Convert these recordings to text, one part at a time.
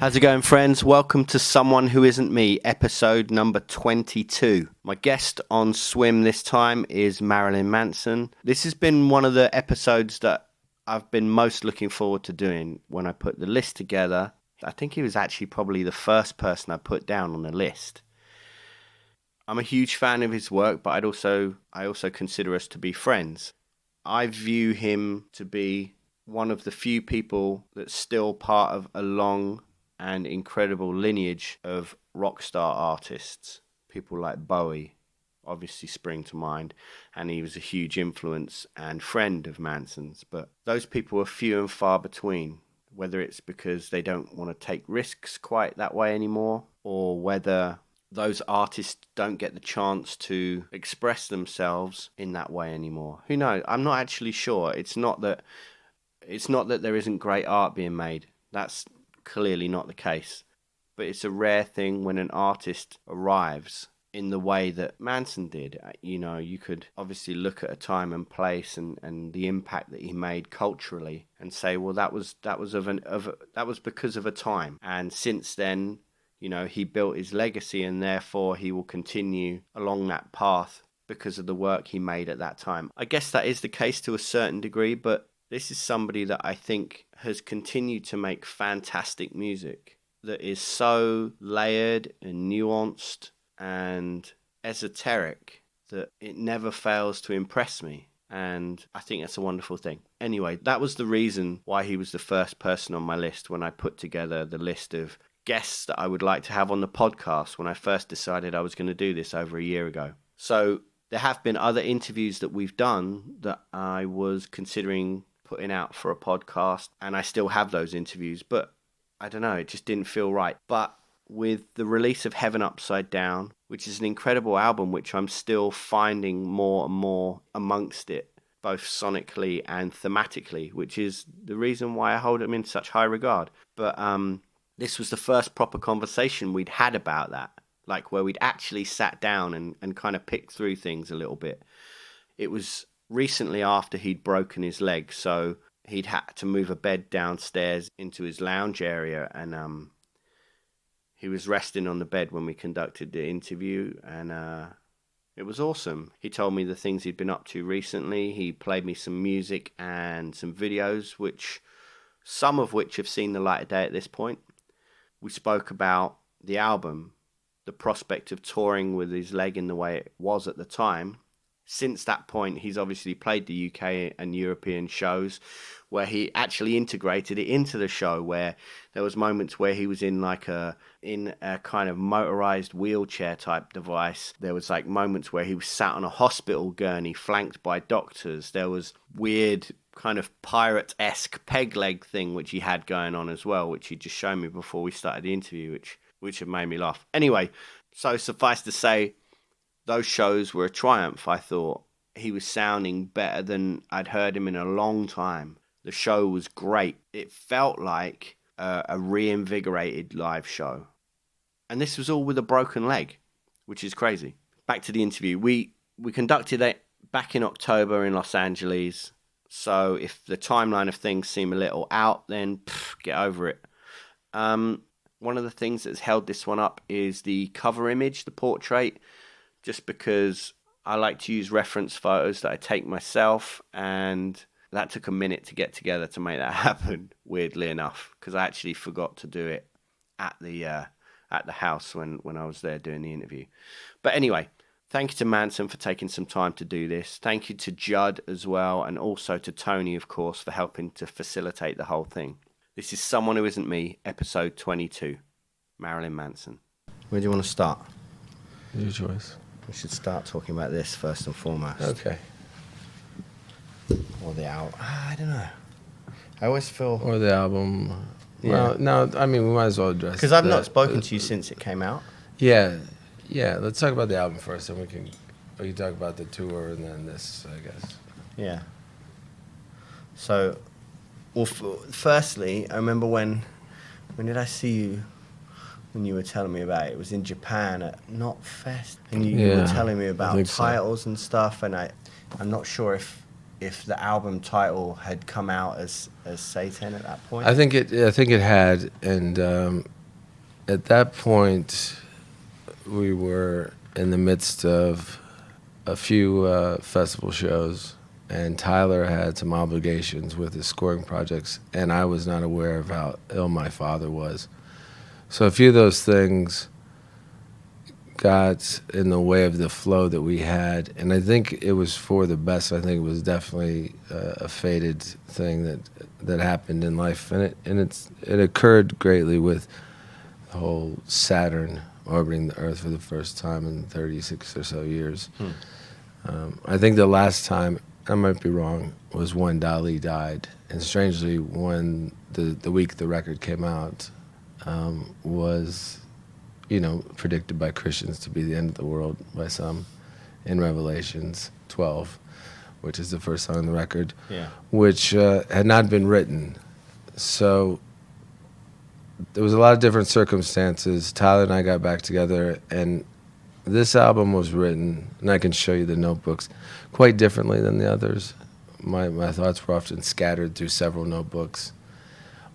How's it going, friends? Welcome to Someone Who Isn't Me, episode number 22. My guest on Swim this time is Marilyn Manson. This has been one of the episodes that I've been most looking forward to doing. When I put the list together, I think he was actually probably the first person I put down on the list. I'm a huge fan of his work, but I also consider us to be friends. I view him to be one of the few people that's still part of a long and incredible lineage of rock star artists. People like Bowie obviously spring to mind, and he was a huge influence and friend of Manson's. But those people are few and far between, whether it's because they don't want to take risks quite that way anymore, or whether those artists don't get the chance to express themselves in that way anymore. Who knows? I'm not actually sure. It's not that there isn't great art being made. That's clearly not the case. But it's a rare thing when an artist arrives in the way that Manson did. You know, you could obviously look at a time and place and the impact that he made culturally and say, well, that was because of a time. And since then, you know, he built his legacy, and therefore he will continue along that path because of the work he made at that time. I guess that is the case to a certain degree, but this is somebody that I think has continued to make fantastic music that is so layered and nuanced and esoteric that it never fails to impress me. And I think that's a wonderful thing. Anyway, that was the reason why he was the first person on my list when I put together the list of guests that I would like to have on the podcast when I first decided I was going to do this over a year ago. So there have been other interviews that we've done that I was considering putting out for a podcast, and I still have those interviews, but I don't know, it just didn't feel right. But with the release of Heaven Upside Down, which is an incredible album, which I'm still finding more and more amongst it, both sonically and thematically, which is the reason why I hold him in such high regard. But this was the first proper conversation we'd had about that, like where we'd actually sat down and kind of picked through things a little bit. It was recently after he'd broken his leg, so he'd had to move a bed downstairs into his lounge area, and he was resting on the bed when we conducted the interview, and it was awesome. He told me the things he'd been up to recently. He played me some music and some videos, some of which have seen the light of day at this point. We spoke about the album, the prospect of touring with his leg in the way it was at the time. Since that point, he's obviously played the UK and European shows where he actually integrated it into the show, where there was moments where he was in a kind of motorized wheelchair type device. There was like moments where he was sat on a hospital gurney flanked by doctors. There was weird kind of pirate-esque peg leg thing which he had going on as well, which he just showed me before we started the interview, which had made me laugh. Anyway, so suffice to say, those shows were a triumph. I thought he was sounding better than I'd heard him in a long time. The show was great. It felt like a reinvigorated live show. And this was all with a broken leg, which is crazy. Back to the interview. We conducted it back in October in Los Angeles. So if the timeline of things seem a little out, then get over it. One of the things that's held this one up is the cover image, the portrait, just because I like to use reference photos that I take myself, and that took a minute to get together to make that happen, weirdly enough, because I actually forgot to do it at the house when I was there doing the interview. But anyway, thank you to Manson for taking some time to do this. Thank you to Judd as well, and also to Tony, of course, for helping to facilitate the whole thing. This is Someone Who Isn't Me, episode 22, Marilyn Manson. Where do you want to start? Your choice. We should start talking about this first and foremost. Okay. Or the album. I don't know. I always feel... Or the album. Yeah. Well, no, I mean, we might as well address... Because I've not spoken to you since it came out. Yeah. Let's talk about the album first, and we can talk about the tour and then this, I guess. Yeah. So, well, firstly, I remember when did I see you? When you were telling me about it, it was in Japan at Knotfest, and you were telling me about titles and stuff, and I'm not sure if if the album title had come out as Satan at that point? I think it had, and at that point, we were in the midst of a few festival shows, and Tyler had some obligations with his scoring projects, and I was not aware of how ill my father was. So a few of those things got in the way of the flow that we had, and I think it was for the best. I think it was definitely a fated thing that happened in life, and it occurred greatly with the whole Saturn orbiting the Earth for the first time in 36 or so years. I think the last time, I might be wrong, was when Dali died, and strangely, when the week the record came out was, predicted by Christians to be the end of the world by some in Revelations 12, which is the first song on the record, which had not been written. So there was a lot of different circumstances. Tyler and I got back together, and this album was written, and I can show you the notebooks, quite differently than the others. My thoughts were often scattered through several notebooks,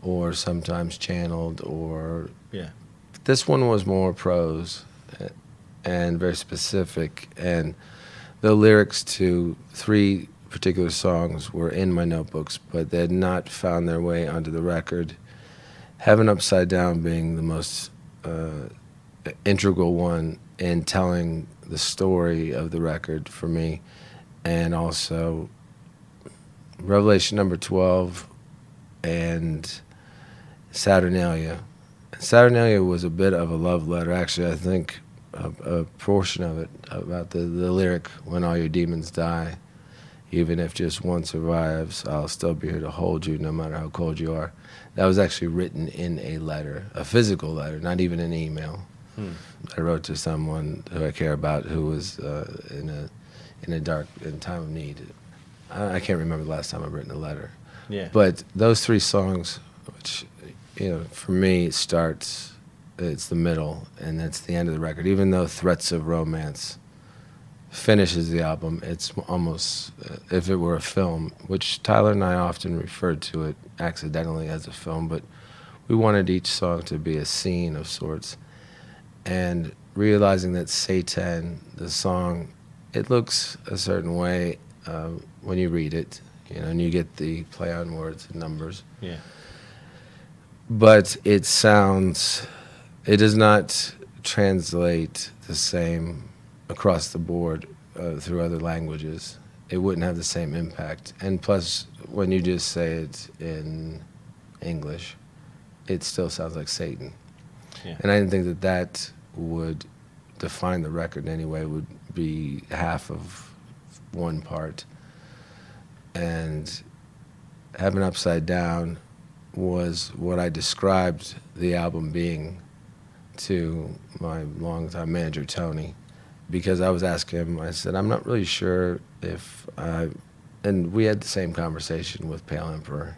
or sometimes channeled, or... This one was more prose and very specific, and the lyrics to 3 particular songs were in my notebooks, but they had not found their way onto the record. Heaven Upside Down being the most integral one in telling the story of the record for me, and also Revelation number 12 and Saturnalia. Saturnalia was a bit of a love letter. Actually, I think a portion of it about the lyric, when all your demons die, even if just one survives, I'll still be here to hold you no matter how cold you are. That was actually written in a letter, a physical letter, not even an email. I wrote to someone who I care about who was in time of need. I can't remember the last time I've written a letter. But those 3 songs, which... for me, it's the middle, and it's the end of the record. Even though Threats of Romance finishes the album, it's almost, if it were a film, which Tyler and I often referred to it accidentally as a film, but we wanted each song to be a scene of sorts. And realizing that Satan, the song, it looks a certain way when you read it, and you get the play on words and numbers. But it does not translate the same across the board through other languages. It wouldn't have the same impact. And plus, when you just say it in English, it still sounds like Satan. And I didn't think that would define the record in any way, would be half of one part. And Heaven Upside Down was what I described the album being to my longtime manager, Tony, because I was asking him, I said, I'm not really sure if and we had the same conversation with Pale Emperor,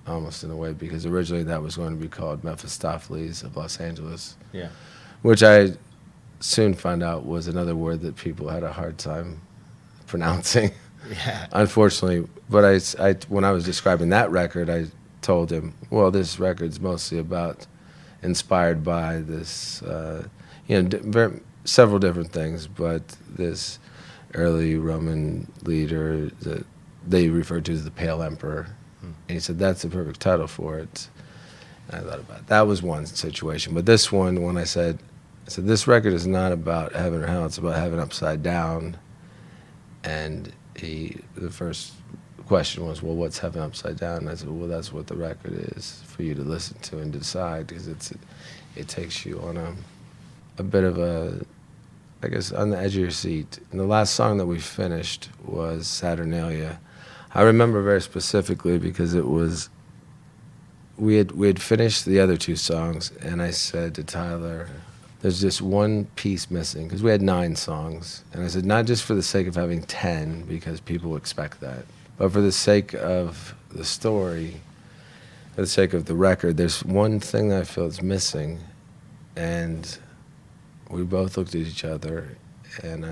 almost in a way, because originally that was going to be called Mephistopheles of Los Angeles, which I soon found out was another word that people had a hard time pronouncing, unfortunately. But I when I was describing that record, I told him, well, this record's mostly inspired by this, several different things, but this early Roman leader that they referred to as the Pale Emperor. And he said, that's the perfect title for it. And I thought about it. That was one situation. But this one, when I said, this record is not about heaven or hell, it's about heaven upside down. And the first question was, well, what's heaven upside down? And I said, well, that's what the record is for you to listen to and decide, because it takes you on a bit of I guess, on the edge of your seat. And the last song that we finished was Saturnalia. I remember very specifically because it was, we had finished the other 2 songs, and I said to Tyler, there's just one piece missing, because we had 9 songs. And I said, not just for the sake of having 10, because people expect that, but for the sake of the story, for the sake of the record, there's one thing that I feel is missing. And we both looked at each other, and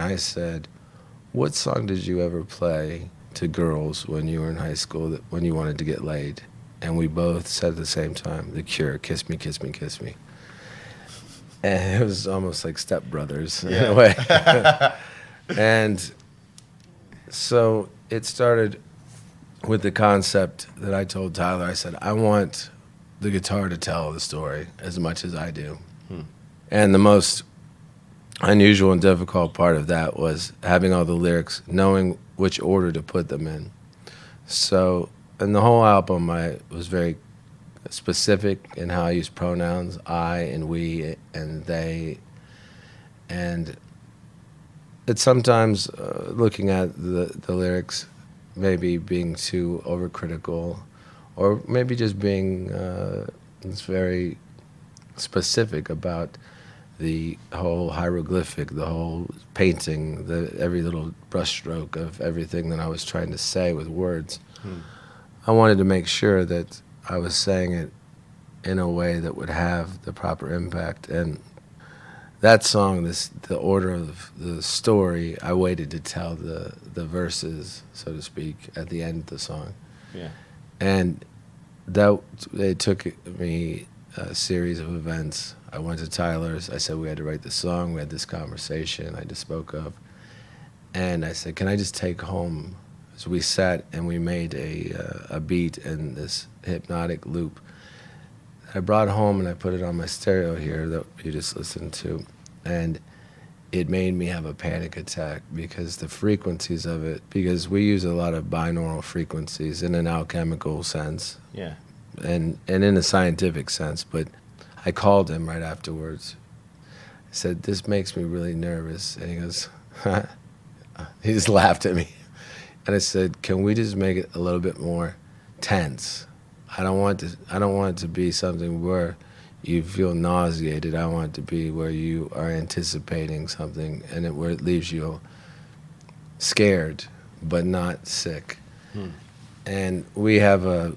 I said, what song did you ever play to girls when you were in high school that when you wanted to get laid? And we both said at the same time, The Cure, kiss me, kiss me, kiss me. And it was almost like stepbrothers in a way. And so it started with the concept that I told Tyler. I said, I want the guitar to tell the story as much as I do. And the most unusual and difficult part of that was having all the lyrics, knowing which order to put them in. So in the whole album, I was very specific in how I use pronouns, I and we and they. And it's sometimes looking at the lyrics, maybe being too overcritical, or maybe just being very specific about the whole hieroglyphic, the whole painting, every little brushstroke of everything that I was trying to say with words. I wanted to make sure that I was saying it in a way that would have the proper impact. And that song, the order of the story, I waited to tell the verses, so to speak, at the end of the song. Yeah. And it took me a series of events. I went to Tyler's. I said we had to write the song. We had this conversation I just spoke of. And I said, can I just take home? So we sat and we made a beat in this hypnotic loop. I brought home and I put it on my stereo here that you just listened to. And it made me have a panic attack because the frequencies of it, because we use a lot of binaural frequencies in an alchemical sense. Yeah. And in a scientific sense, but I called him right afterwards. I said, this makes me really nervous. And he goes, he just laughed at me. And I said, can we just make it a little bit more tense? I don't want it to be something where you feel nauseated. I want it to be where you are anticipating something and where it leaves you scared but not sick. And we have a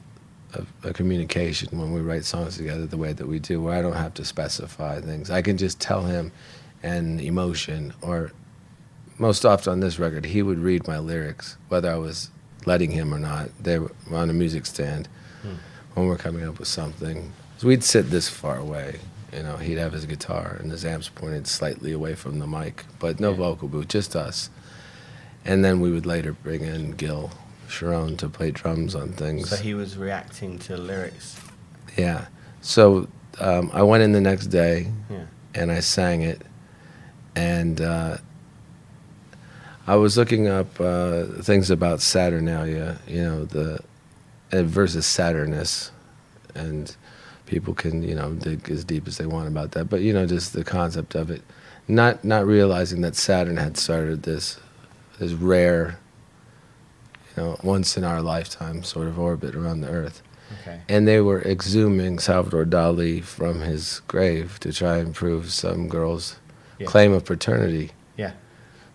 communication when we write songs together the way that we do, where I don't have to specify things. I can just tell him an emotion, or most often on this record, he would read my lyrics, whether I was letting him or not. They were on a music stand when we're coming up with something. So we'd sit this far away. You know, he'd have his guitar and his amps pointed slightly away from the mic, but no vocal booth, just us. And then we would later bring in Gil Sharon to play drums on things. So he was reacting to lyrics. Yeah. So I went in the next day and I sang it. And I was looking up things about Saturnalia, you know, the versus Saturnus. And people can, you know, dig as deep as they want about that. But, you know, just the concept of it. Not realizing that Saturn had started this rare, you know, once in our lifetime sort of orbit around the Earth. Okay. And they were exhuming Salvador Dali from his grave to try and prove some girl's claim of paternity. Yeah.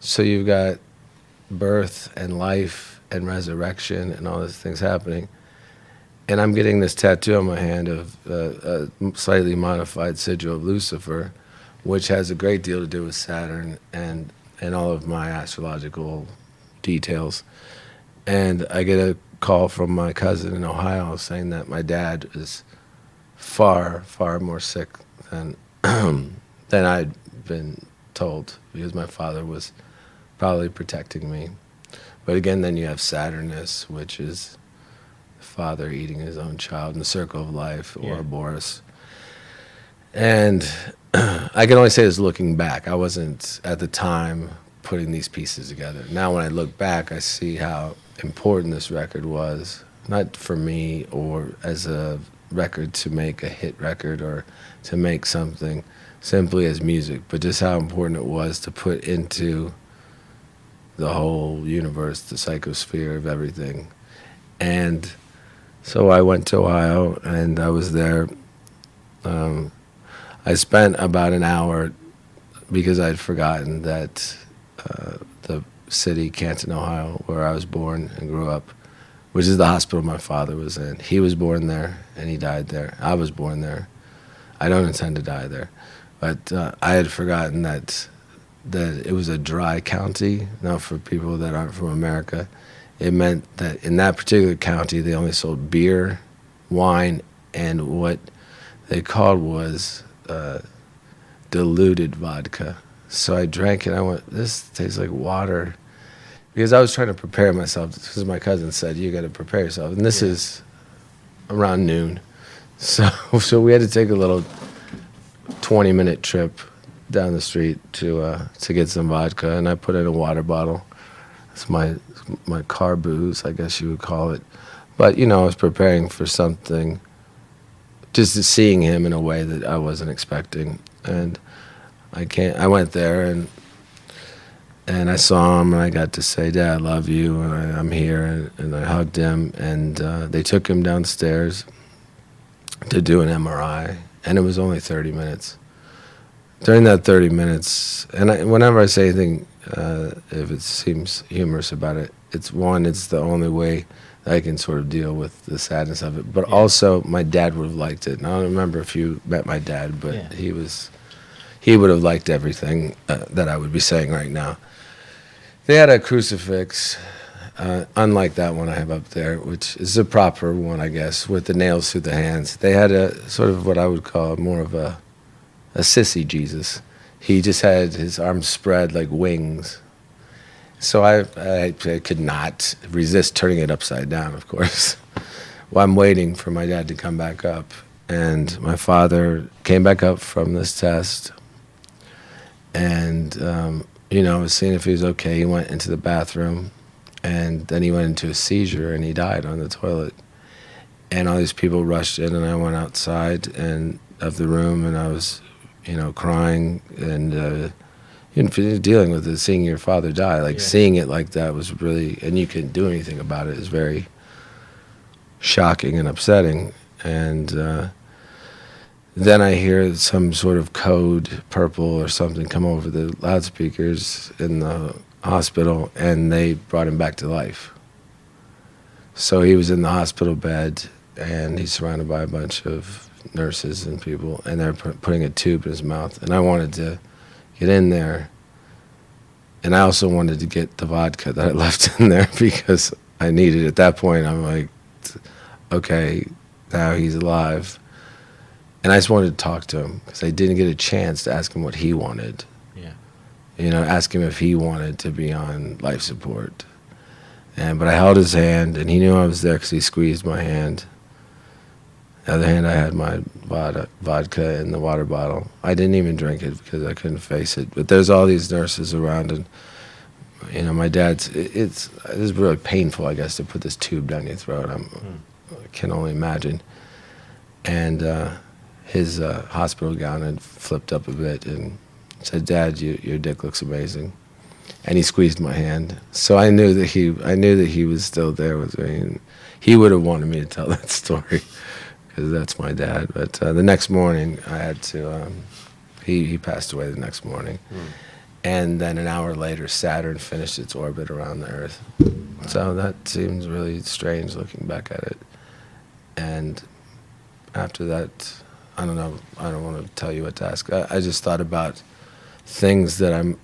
So you've got birth and life and resurrection and all these things happening. And I'm getting this tattoo on my hand of a slightly modified sigil of Lucifer, which has a great deal to do with Saturn and all of my astrological details. And I get a call from my cousin in Ohio saying that my dad is far, far more sick than than I'd been told, because my father was probably protecting me. But again, then you have Saturnus, which is the father eating his own child in the circle of life, or Boris. And I can only say this looking back. I wasn't at the time putting these pieces together. Now when I look back, I see how important this record was, not for me or as a record to make a hit record or to make something simply as music, but just how important it was to put into the whole universe, the psychosphere of everything. And so I went to Ohio and I was there. I spent about an hour because I'd forgotten that the city, Canton, Ohio, where I was born and grew up, which is the hospital my father was in. He was born there and he died there. I was born there. I don't intend to die there. But I had forgotten that it was a dry county. Now, for people that aren't from America, it meant that in that particular county they only sold beer, wine, and what they called was diluted vodka. So I drank it. I went, this tastes like water, because I was trying to prepare myself. Because my cousin said, you got to prepare yourself, and this is around noon. So we had to take a little 20-minute trip down the street to get some vodka, and I put it in a water bottle. It's my car booze, I guess you would call it. But I was preparing for something, just seeing him in a way that I wasn't expecting, and I went there and I saw him, and I got to say, Dad, I love you, and I'm here, and I hugged him, and they took him downstairs to do an MRI, and it was only 30 minutes. During that 30 minutes, and whenever I say anything, if it seems humorous about it, it's the only way that I can sort of deal with the sadness of it. But also, my dad would have liked it. And I don't remember if you met my dad, but he would have liked everything that I would be saying right now. They had a crucifix, unlike that one I have up there, which is a proper one, I guess, with the nails through the hands. They had a sort of what I would call more of a sissy Jesus. He just had his arms spread like wings. So I could not resist turning it upside down, of course. Well, I'm waiting for my dad to come back up. And my father came back up from this test. And, was seeing if he was okay. He went into the bathroom. And then he went into a seizure, and he died on the toilet. And all these people rushed in, and I went outside of the room, and I was crying and dealing with it, seeing your father die, seeing it like that was really, and you couldn't do anything about it, is very shocking and upsetting. And then I hear some sort of code purple or something come over the loudspeakers in the hospital, and they brought him back to life. So he was in the hospital bed, and he's surrounded by a bunch of nurses and people, and they're putting a tube in his mouth, and I wanted to get in there, and I also wanted to get the vodka that I left in there because I needed it. At that point, I'm like, okay, now he's alive, and I just wanted to talk to him because I didn't get a chance to ask him what he wanted. Ask him if he wanted to be on life support, but I held his hand, and he knew I was there because he squeezed my hand. The other hand, I had my vodka in the water bottle. I didn't even drink it because I couldn't face it. But there's all these nurses around, and my dad's. It's really painful, I guess, to put this tube down your throat. I can only imagine. And his hospital gown had flipped up a bit, and said, "Dad, your dick looks amazing." And he squeezed my hand, so I knew that he was still there with me. And he would have wanted me to tell that story, because that's my dad. But the next morning, I had to, he passed away the next morning. And then an hour later, Saturn finished its orbit around the Earth. Wow. So that seems really strange looking back at it. And after that, I don't know, I don't want to tell you what to ask. I just thought about things that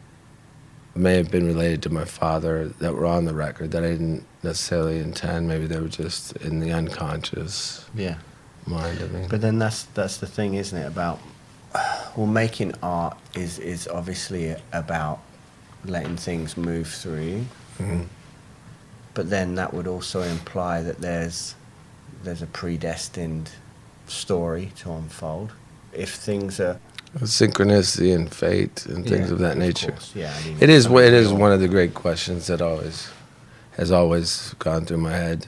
may have been related to my father that were on the record that I didn't necessarily intend. Maybe they were just in the unconscious. Mind of me. But then that's the thing, isn't it? About making art is obviously about letting things move through you. Mm-hmm. But then that would also imply that there's a predestined story to unfold. If things are synchronicity and fate and things of that nature. Course. Yeah, I mean, it is one of the great questions that has always gone through my head.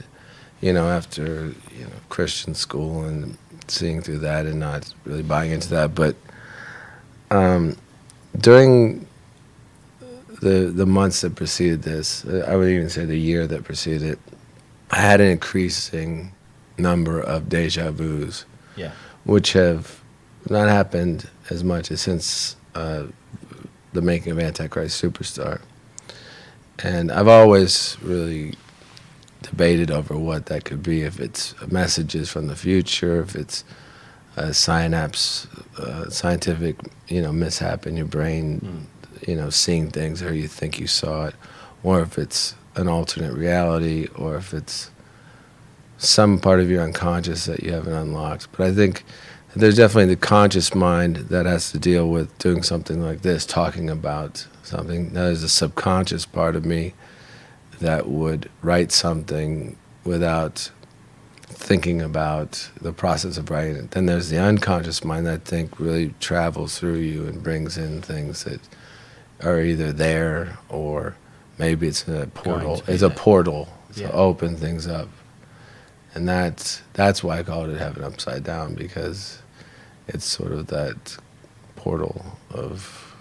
After Christian school and seeing through that and not really buying into that, but during the months that preceded this, I would even say the year that preceded it, I had an increasing number of deja vus, which have not happened as much as since the making of Antichrist Superstar. And I've always really debated over what that could be, if it's messages from the future, if it's a scientific, mishap in your brain, seeing things or you think you saw it, or if it's an alternate reality or if it's some part of your unconscious that you haven't unlocked. But I think there's definitely the conscious mind that has to deal with doing something like this, talking about something. There's a subconscious part of me that would write something without thinking about the process of writing it. Then there's the unconscious mind that I think really travels through you and brings in things that are either there or maybe it's a portal. It's a portal to open things up. And that's why I called it Heaven Upside Down, because it's sort of that portal of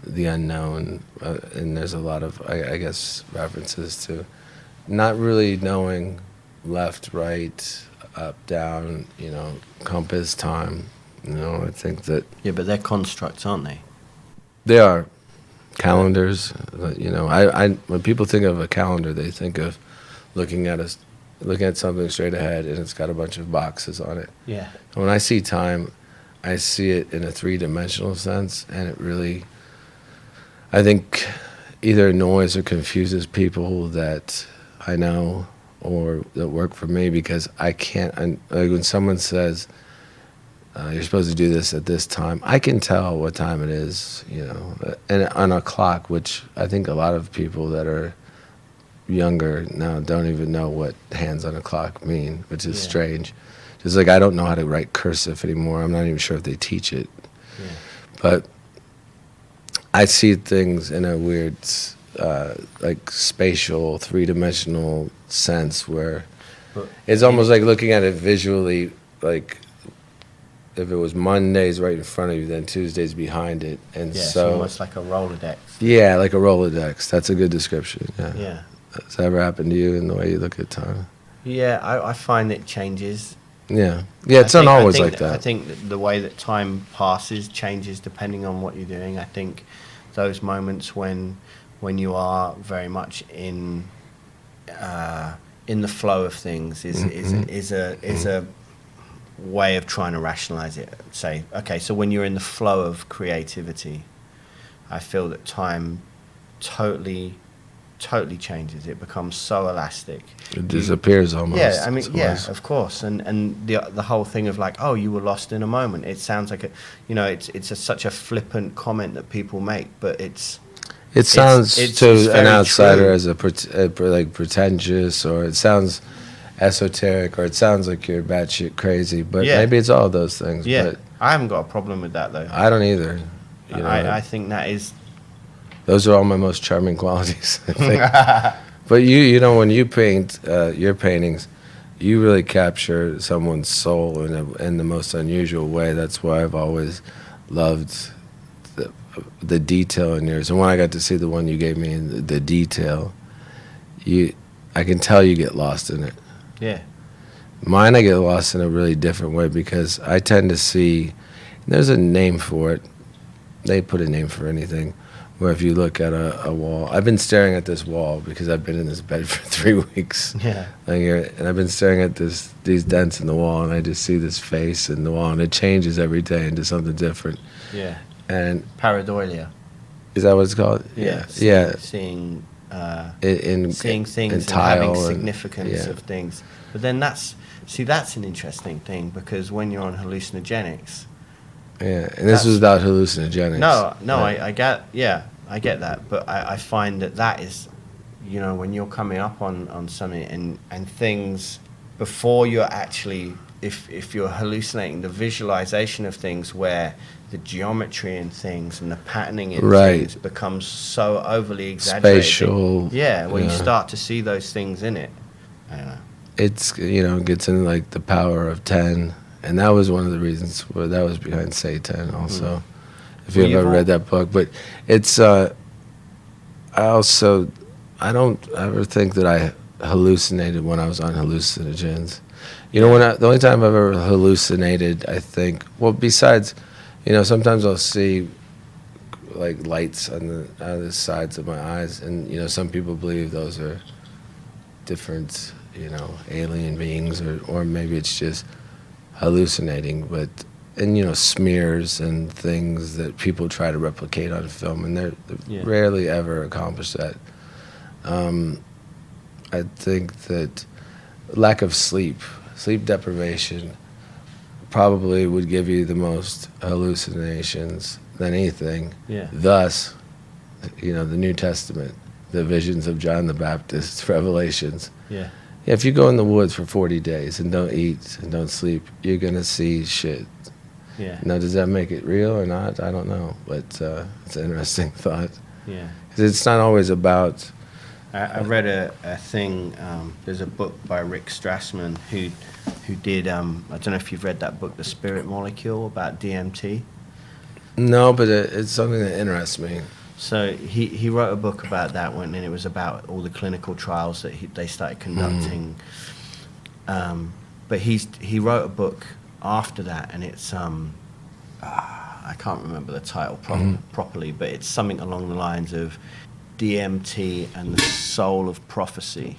the unknown. And there's a lot of, I guess, references to not really knowing left, right, up, down, compass, time. I think that... Yeah, but they're constructs, aren't they? They are. Calendars, when people think of a calendar, they think of looking at something straight ahead, and it's got a bunch of boxes on it. Yeah. When I see time, I see it in a three-dimensional sense, and it really, I think, either annoys or confuses people that I know or that work for me, because I can't, like when someone says, you're supposed to do this at this time, I can tell what time it is, and on a clock, which I think a lot of people that are younger now don't even know what hands on a clock mean, which is strange. Just like I don't know how to write cursive anymore. I'm not even sure if they teach it. Yeah. But I see things in a weird, like spatial, three-dimensional sense where it's almost like looking at it visually, like if it was Mondays right in front of you, then Tuesdays behind it. And so it's almost like a Rolodex. Yeah, like a Rolodex. That's a good description. Yeah. Has that ever happened to you in the way you look at time? Yeah, I find it changes. Yeah, it's not always like that. I think that the way that time passes changes depending on what you're doing. I think those moments when you are very much in the flow of things is a way of trying to rationalize it. Say, okay, so when you're in the flow of creativity, I feel that time totally changes. It becomes so elastic. It disappears almost. Yeah, I mean, of course. And the whole thing of like, oh, you were lost in a moment. It sounds like it's such a flippant comment that people make, but it sounds to an outsider true. As like pretentious, or it sounds esoteric, or it sounds like you're batshit crazy. But maybe it's all those things. Yeah, but I haven't got a problem with that though. I don't either. I think that is. Those are all my most charming qualities, I think. But when you paint your paintings, you really capture someone's soul in the most unusual way. That's why I've always loved the detail in yours. And when I got to see the one you gave me in the detail, I can tell you get lost in it. Yeah. Mine, I get lost in a really different way, because I tend to see, there's a name for it. They put a name for anything. Where if you look at a wall, I've been staring at this wall because I've been in this bed for 3 weeks. Yeah. And I've been staring at these dents in the wall, and I just see this face in the wall, and it changes every day into something different. Yeah. And pareidolia. Is that what it's called? Yeah. Seeing things and having significance of things. But then that's an interesting thing, because when you're on hallucinogenics. Yeah, and this was about hallucinogenics. No, right? I get that, but I find that is, when you're coming up on something and things before you're actually, if you're hallucinating, the visualization of things where the geometry in things and the patterning in things becomes so overly exaggerated. Spatial. Yeah, when you start to see those things in it. I don't know. It's, gets into like the power of 10. And that was one of the reasons that was behind Say 10 also, if you've ever read that book. But it's, I don't ever think that I hallucinated when I was on hallucinogens. The only time I've ever hallucinated, I think, well, besides, sometimes I'll see like lights on the sides of my eyes, and, some people believe those are different, alien beings, or maybe it's just hallucinating, and smears and things that people try to replicate on film, and they rarely ever accomplish that. I think that lack of sleep deprivation, probably would give you the most hallucinations than anything. Yeah. Thus, the New Testament, the visions of John the Baptist, Revelations. Yeah. Yeah, if you go in the woods for 40 days and don't eat and don't sleep, you're going to see shit. Yeah. Now, does that make it real or not? I don't know, but it's an interesting thought. Yeah. 'Cause it's not always about... I read a thing, there's a book by Rick Strassman who did, I don't know if you've read that book, The Spirit Molecule, about DMT. No, but it's something that interests me. So he wrote a book about that one, and it was about all the clinical trials that they started conducting. But he wrote a book after that, and it's I can't remember the title properly, but it's something along the lines of DMT and the Soul of Prophecy.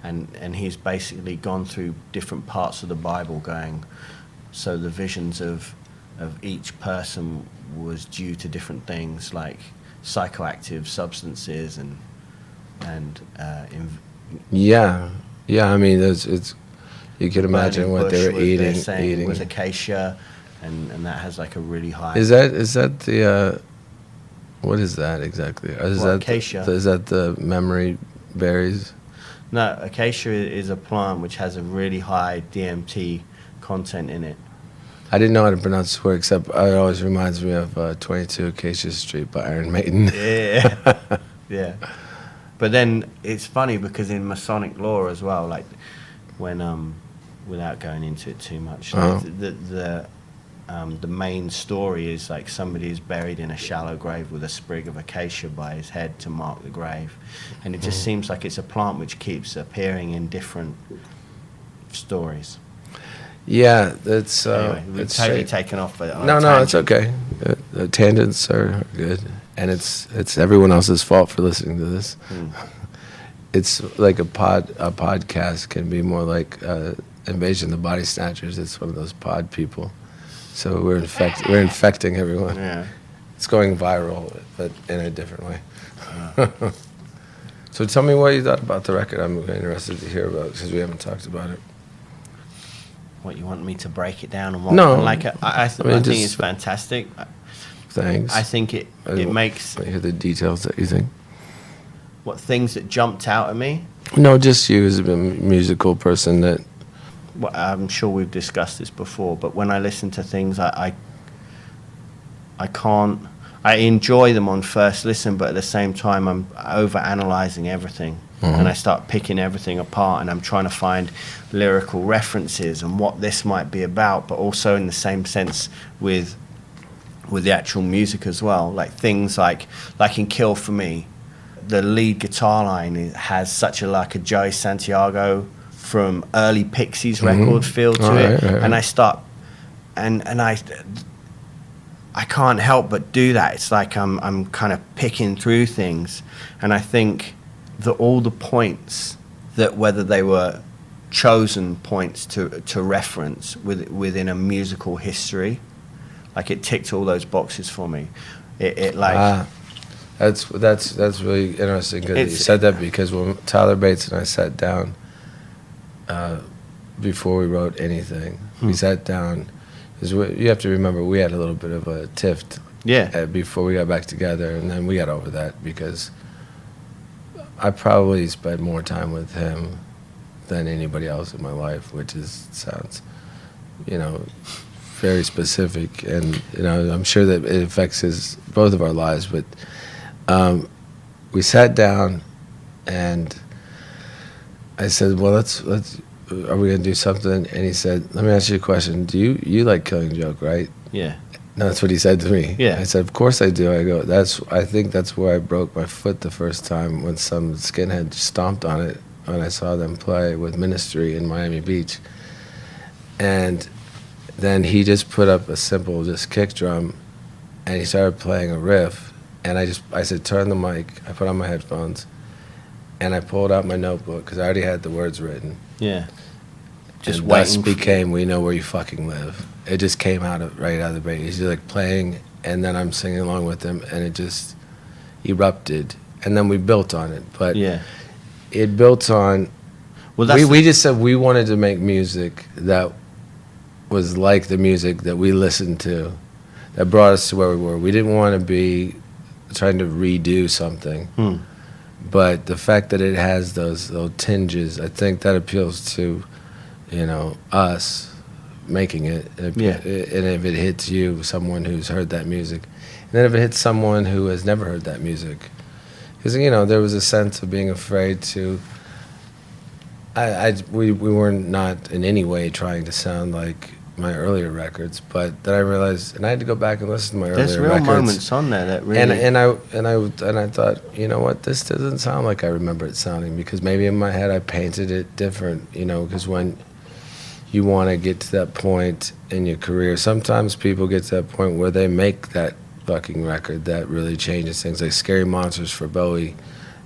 And he's basically gone through different parts of the Bible going, so the visions of each person was due to different things like psychoactive substances and yeah. I mean, it's you can imagine what they were eating. It was acacia, and that has like a really high. Is that the what is that exactly? Is that acacia? Is that the memory berries? No, acacia is a plant which has a really high DMT content in it. I didn't know how to pronounce the word, except it always reminds me of 22 Acacia Street by Iron Maiden. Yeah, yeah. But then it's funny because in Masonic law as well, like when without going into it too much, like the main story is like somebody is buried in a shallow grave with a sprig of acacia by his head to mark the grave, and it just seems like it's a plant which keeps appearing in different stories. Yeah, that's Anyway, we've it's totally taken off. No, it's okay. The tangents are good, and it's everyone else's fault for listening to this. It's like a podcast can be more like Invasion of the Body Snatchers. It's one of those pod people. So we're infecting everyone. Yeah. It's going viral, but in a different way. So tell me what you thought about the record. I'm interested to hear about it because we haven't talked about it. What, you want me to break it down and what? No. I think it's fantastic. Thanks. I think it makes... I hear the details that you think. What, things that jumped out at me? No, just you as a musical person that... Well, I'm sure we've discussed this before, but when I listen to things, I can't... I enjoy them on first listen, but at the same time, I'm over-analysing everything. And I start picking everything apart, and I'm trying to find lyrical references and what this might be about, but also in the same sense with the actual music as well. Like things like in Kill For Me, the lead guitar line has such a Joey Santiago from early Pixies record feel to it. Right. And I start, and I can't help but do that. It's like I'm kind of picking through things, and I think that all the points, that whether they were chosen points to reference within a musical history, like it ticked all those boxes for me. That's really interesting because you said that, because when Tyler Bates and I sat down before we wrote anything, we sat down. Because you have to remember, we had a little bit of a tiff before we got back together, and then we got over that because I probably spent more time with him than anybody else in my life, which sounds, very specific, and I'm sure that it affects both of our lives. But we sat down, and I said, "Well, let's. Are we gonna do something?" And he said, "Let me ask you a question. Do you like Killing Joke, right?" Yeah. No, that's what he said to me. Yeah. I said, "Of course I do." I go, I think that's where I broke my foot the first time, when some skinhead stomped on it when I saw them play with Ministry in Miami Beach. And then he just put up a simple kick drum, and he started playing a riff, and I said, "Turn the mic." I put on my headphones, and I pulled out my notebook because I already had the words written. Yeah. Just and waiting. Thus became "We Know Where You Fucking Live." It just came right out of the brain. He's just playing, and then I'm singing along with him, and it just erupted. and then we built on it. But Yeah. it built on. Well, that's We just said we wanted to make music that was like the music that we listened to, that brought us to where we were. We didn't want to be trying to redo something, but the fact that it has those little tinges, I think that appeals to, us making it. And if it hits you, someone who's heard that music, and then if it hits someone who has never heard that music, because there was a sense of being afraid to. We were not in any way trying to sound like my earlier records, but then I realized, and I had to go back and listen to my there's earlier real records. moments on there that really. And I thought, you know what, this doesn't sound like I remember it sounding, because maybe in my head I painted it different, because when you want to get to that point in your career, sometimes people get to that point where they make that fucking record that really changes things, like Scary Monsters for Bowie.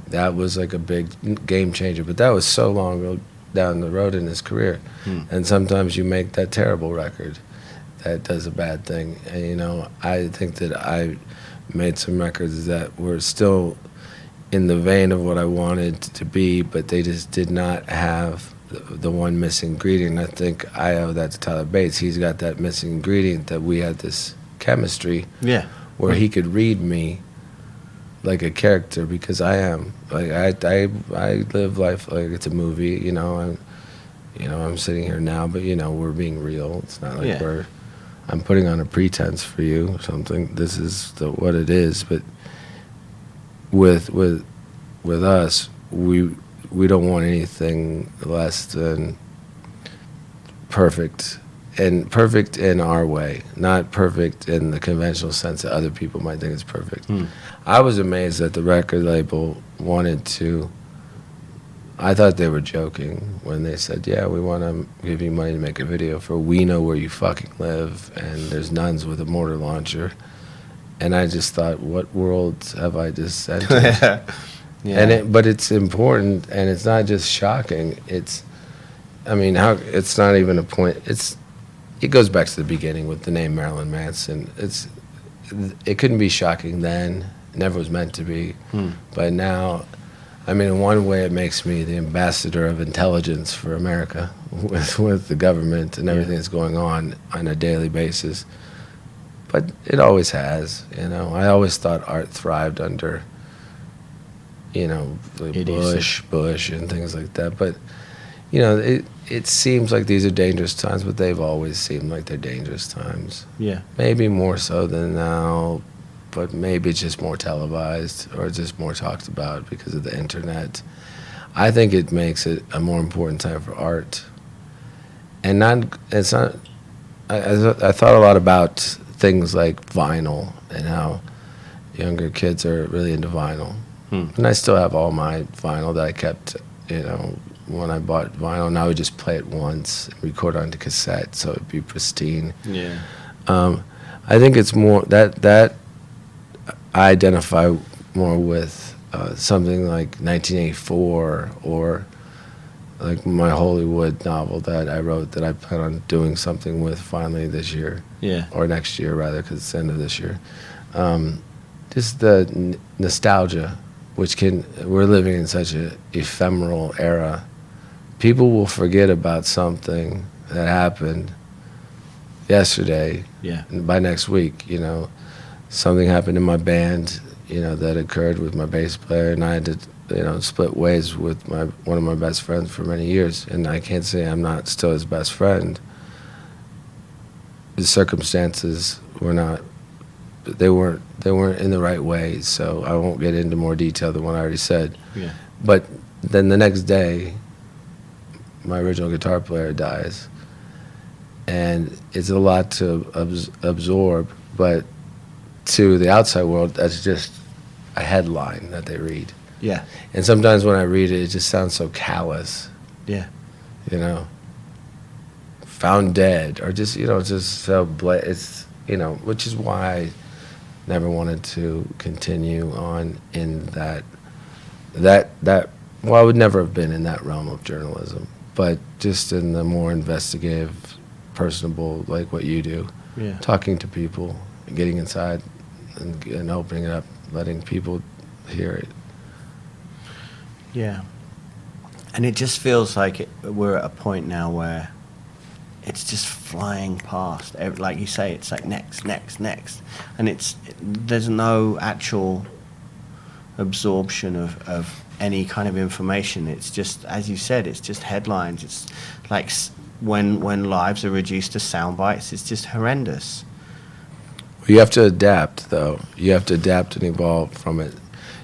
That was like a big game changer, but that was so long down the road in his career. And sometimes you make that terrible record that does a bad thing. And I think that I made some records that were still in the vein of what I wanted to be, but they just did not have the one missing ingredient. I think I owe that to Tyler Bates. He's got that missing ingredient, that we had this chemistry where he could read me like a character, because I am like I live life like it's a movie. I'm sitting here now, but we're being real. It's not like I'm putting on a pretense for you or something. This is what it is. But with us, we don't want anything less than perfect. And perfect in our way, not perfect in the conventional sense that other people might think it's perfect. I was amazed that the record label wanted to. I thought they were joking when they said, "Yeah, we want to give you money to make a video for We Know Where You Fucking Live, and there's nuns with a mortar launcher." And I just thought, what world have I just entered? But it's important, and it's not just shocking. It's not even a point. It goes back to the beginning with the name Marilyn Manson. It couldn't be shocking then. It never was meant to be. But now, in one way, it makes me the ambassador of intelligence for America with the government and everything that's going on a daily basis. But it always has. I always thought art thrived under, Bush and things like that. But it seems like these are dangerous times, but they've always seemed like they're dangerous times. Yeah. Maybe more so than now, but maybe it's just more televised or just more talked about because of the internet. I think it makes it a more important time for art. And I thought a lot about things like vinyl and how younger kids are really into vinyl. And I still have all my vinyl that I kept, when I bought vinyl. Now we just play it once, record onto cassette, so it'd be pristine. Yeah. I think it's more that I identify more with something like 1984 or like my Hollywood novel that I wrote that I plan on doing something with finally this year. Yeah. Or next year rather, because it's the end of this year. Just the nostalgia, we're living in such an ephemeral era. People will forget about something that happened yesterday. Yeah. And by next week, something happened in my band, that occurred with my bass player, and I had to, split ways with one of my best friends for many years. And I can't say I'm not still his best friend. The circumstances were not. They weren't in the right way, so I won't get into more detail than what I already said. Yeah. But then the next day, my original guitar player dies, and it's a lot to absorb. But to the outside world, that's just a headline that they read. Yeah. And sometimes when I read it, it just sounds so callous. Yeah. Found dead, or just just so it's which is why I never wanted to continue on in that. Well, I would never have been in that realm of journalism, but just in the more investigative, personable, like what you do. Yeah. Talking to people, getting inside, and opening it up, letting people hear it. Yeah. And it just feels like we're at a point now where it's just flying past. Like you say, it's like next, next, next. And there's no actual absorption of any kind of information. It's just, as you said, it's just headlines. It's like when lives are reduced to sound bites, it's just horrendous. You have to adapt, though. You have to adapt and evolve from it.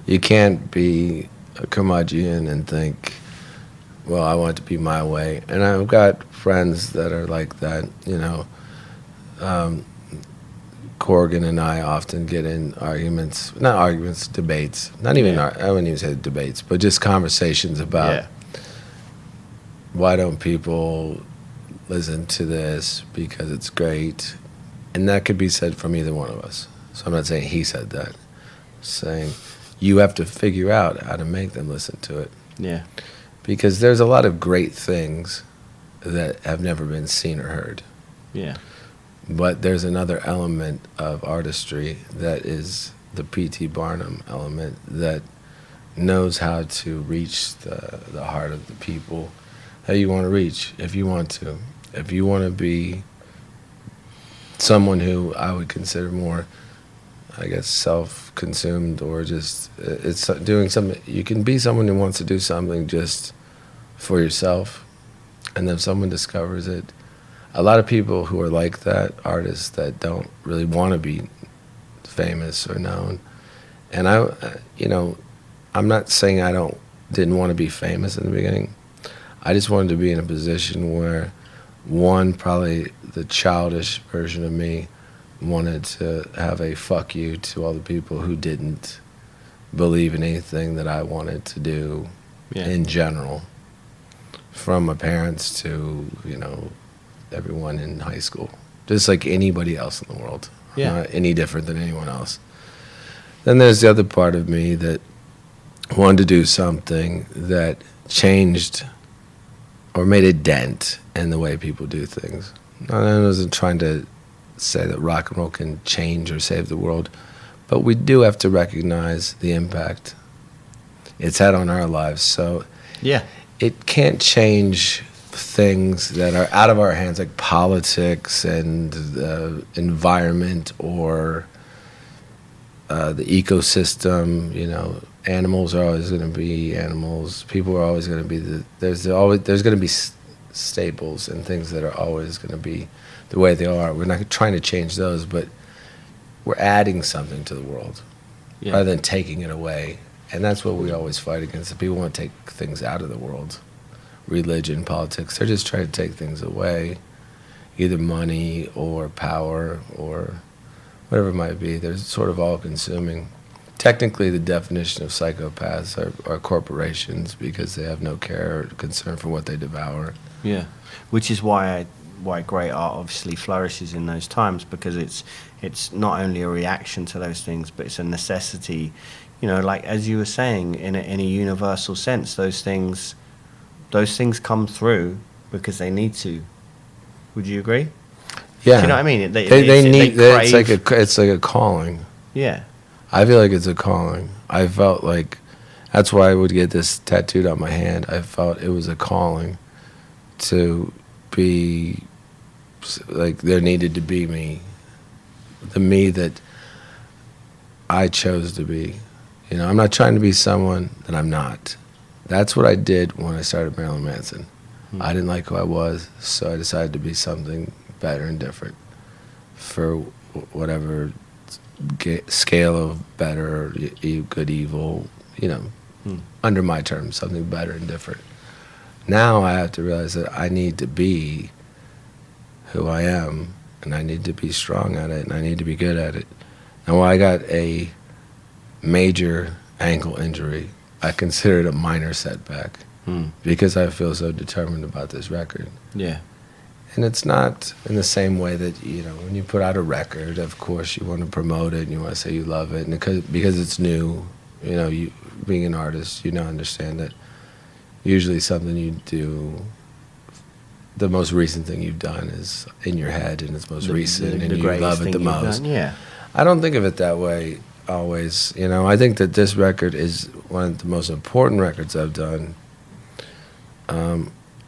You can't be a curmudgeon and think, well, I want it to be my way. And I've got friends that are like that, you know. Corrigan and I often get in arguments, not arguments, debates. Not even, I wouldn't even say debates, but just conversations about why don't people listen to this because it's great. And that could be said from either one of us. So I'm not saying he said that. I'm saying you have to figure out how to make them listen to it. Yeah. Because there's a lot of great things that have never been seen or heard. Yeah. But there's another element of artistry that is the P.T. Barnum element that knows how to reach the heart of the people that you want to reach, if you want to. If you want to be someone who I would consider more, I guess, self-consumed, or just it's doing something. You can be someone who wants to do something just for yourself, and then if someone discovers it. A lot of people who are like that, artists that don't really want to be famous or known, and I'm not saying I didn't want to be famous in the beginning. I just wanted to be in a position where, one, probably the childish version of me wanted to have a fuck you to all the people who didn't believe in anything that I wanted to do in general, from my parents to, everyone in high school, just like anybody else in the world. I'm not any different than anyone else. Then there's the other part of me that wanted to do something that changed or made a dent in the way people do things. I wasn't trying to say that rock and roll can change or save the world, but we do have to recognize the impact it's had on our lives. So it can't change things that are out of our hands, like politics and the environment or the ecosystem. Animals are always going to be animals. People are always going to be there's going to be staples and things that are always going to be the way they are. We're not trying to change those, but we're adding something to the world rather than taking it away. And that's what we always fight against. If people want to take things out of the world, religion, politics, they're just trying to take things away, either money or power or whatever it might be. They're sort of all-consuming. Technically, the definition of psychopaths are corporations because they have no care or concern for what they devour. Yeah, which is why great art obviously flourishes in those times, because it's not only a reaction to those things, but it's a necessity. Like as you were saying, in a universal sense, those things come through because they need to. Would you agree? Yeah. Do you know what I mean? It's like a calling. Yeah. I feel like it's a calling. I felt like that's why I would get this tattooed on my hand. I felt it was a calling to be like there needed to be me, the me that I chose to be. I'm not trying to be someone that I'm not. That's what I did when I started Marilyn Manson. I didn't like who I was, so I decided to be something better and different for whatever scale of better or good, evil, under my terms, something better and different. Now I have to realize that I need to be who I am, and I need to be strong at it, and I need to be good at it. And when I got a major ankle injury, I consider it a minor setback because I feel so determined about this record. Yeah. And it's not in the same way that, when you put out a record, of course you want to promote it and you want to say you love it. And because it's new, you being an artist, understand that usually something you do, the most recent thing you've done is in your head and it's most recent and you love it the most. Yeah. I don't think of it that way. always. You know, I think that this record is one of the most important records I've done.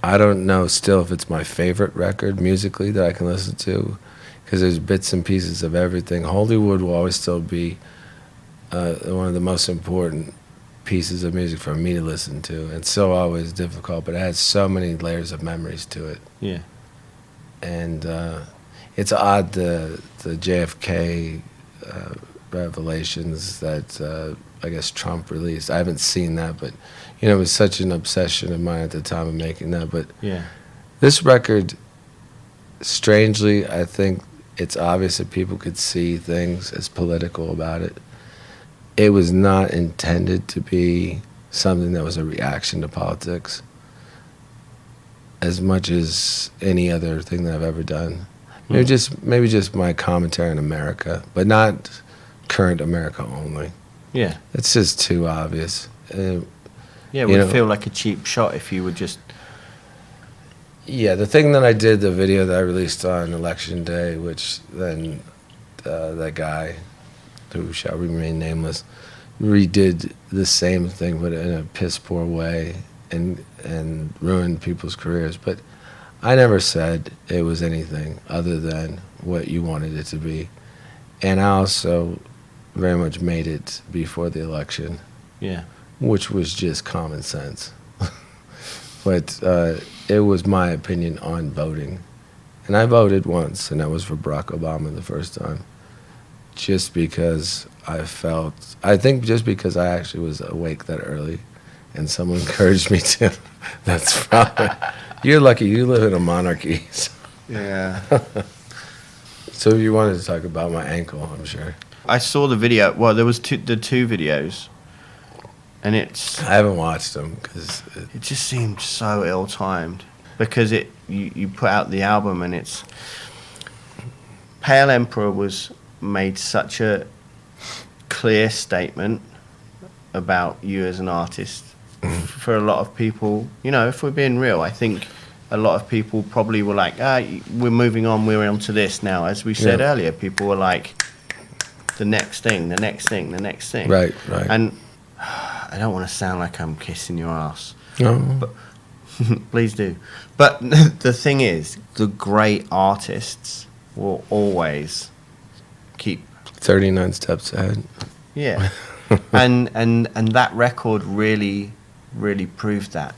I don't know still if it's my favorite record musically that I can listen to, because there's bits and pieces of everything. Hollywood will always still be one of the most important pieces of music for me to listen to. It's so always difficult, but it has so many layers of memories to it. Yeah. And it's odd, the JFK revelations that I guess Trump released. I haven't seen that, but you know, it was such an obsession of mine at the time of making that. But Yeah. this record, strangely, I think it's obvious that people could see things as political about it. It was not intended to be something that was a reaction to politics as much as any other thing that I've ever done. Maybe just my commentary on America, but not current America only. Yeah. It's just too obvious. Yeah, it would feel like a cheap shot if you were just... Yeah, the thing that I did, the video that I released on Election Day, which then that guy, who shall remain nameless, redid the same thing but in a piss poor way and ruined people's careers. But I never said it was anything other than what you wanted it to be. And I also very much made it before the election. Yeah. Which was just common sense. But it was my opinion on voting. And I voted once, and that was for Barack Obama the first time. Just because I think just because I actually was awake that early and someone encouraged me to. That's probably, you're lucky you live in a monarchy. So. Yeah. So you wanted to talk about my ankle, I'm sure. I saw the video. Well, there was the two videos. And I haven't watched them because it just seemed so ill-timed, because you put out the album and it's Pale Emperor was made such a clear statement about you as an artist. For a lot of people, you know, if we're being real, I think a lot of people probably were like, we're moving on, we're on to this now. As we said earlier, people were like, the next thing, the next thing, the next thing. Right. And I don't want to sound like I'm kissing your ass. No. But please do. But the thing is, the great artists will always keep 39 steps ahead. Yeah. and that record really proved that.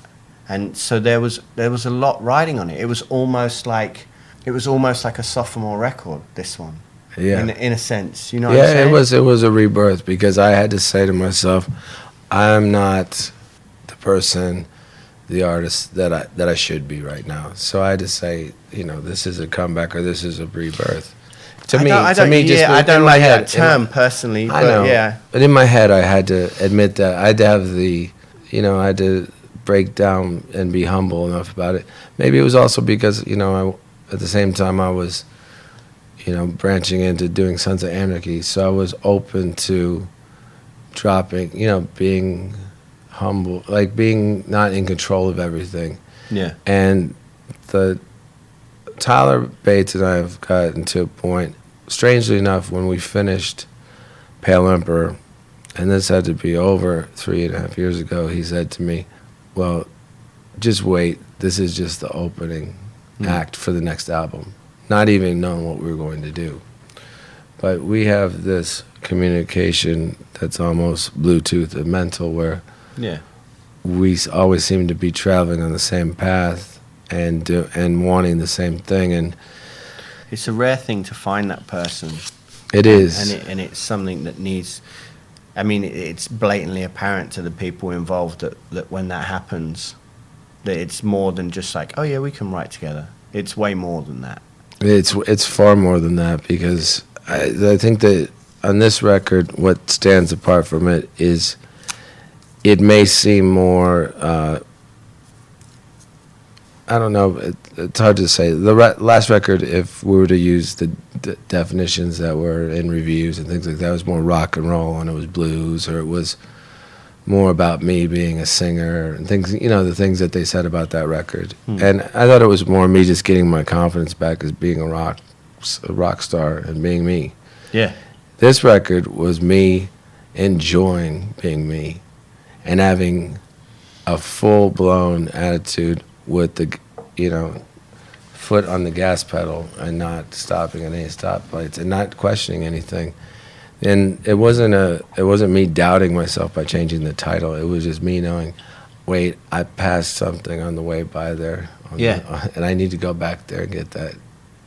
And so there was a lot riding on it. It was almost like a sophomore record, this one. Yeah. In a sense, you know what I'm saying? Yeah, it was a rebirth, because I had to say to myself, I'm not the person, the artist that I should be right now. So I had to say, you know, this is a comeback or this is a rebirth. I don't like that term personally, but I know. Yeah. But in my head, I had to admit that I had to have I had to break down and be humble enough about it. Maybe it was also because, you know, at the same time I was, you know, branching into doing Sons of Anarchy, so I was open to dropping, you know, being humble, like being not in control of everything. Yeah. And Tyler Bates and I have gotten to a point, strangely enough, when we finished Pale Emperor, and this had to be over 3.5 years ago, he said to me, well, just wait, this is just the opening act for the next album. Not even knowing what we were going to do. But we have this communication that's almost Bluetooth and mental, where we always seem to be traveling on the same path and wanting the same thing. And it's a rare thing to find that person. It is. And it's something that needs... I mean, it's blatantly apparent to the people involved that when that happens, that it's more than just like, oh yeah, we can write together. It's way more than that. It's far more than that, because I think that on this record, what stands apart from it is it may seem more, I don't know, it's hard to say. The last record, if we were to use the definitions that were in reviews and things like that, it was more rock and roll and it was blues, or it was more about me being a singer and things, you know, the things that they said about that record. And I thought it was more me just getting my confidence back as being a rock star and being me. Yeah. This record was me enjoying being me and having a full-blown attitude with the, you know, foot on the gas pedal and not stopping at any stoplights and not questioning anything. And it wasn't me doubting myself by changing the title. It was just me knowing, wait, I passed something on the way by there. And I need to go back there and get that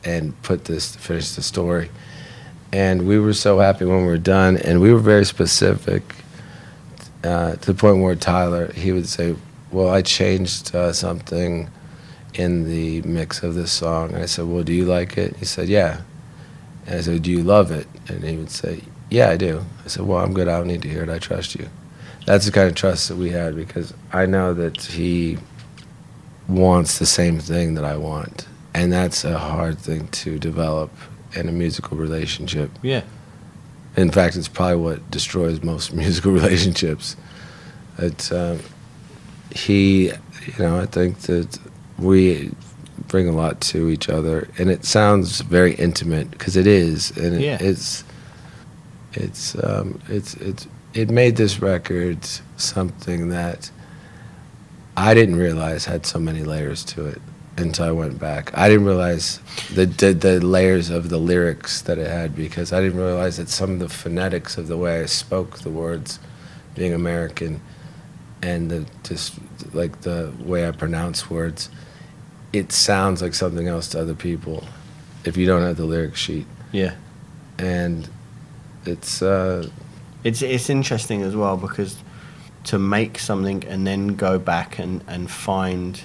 and finish the story. And we were so happy when we were done, and we were very specific to the point where Tyler, he would say, well, I changed something in the mix of this song. And I said, well, do you like it? He said, yeah. And I said, do you love it? And he would say, yeah, I do. I said, well, I'm good. I don't need to hear it. I trust you. That's the kind of trust that we had, because I know that he wants the same thing that I want. And that's a hard thing to develop in a musical relationship. Yeah. In fact, it's probably what destroys most musical relationships. I think that we bring a lot to each other, and it sounds very intimate because it is, and it made this record something that I didn't realize had so many layers to it until I went back. I didn't realize the layers of the lyrics that it had, because I didn't realize that some of the phonetics of the way I spoke the words, being American, and the way I pronounce words, it sounds like something else to other people if you don't have the lyric sheet. Yeah. And it's interesting as well, because to make something and then go back and find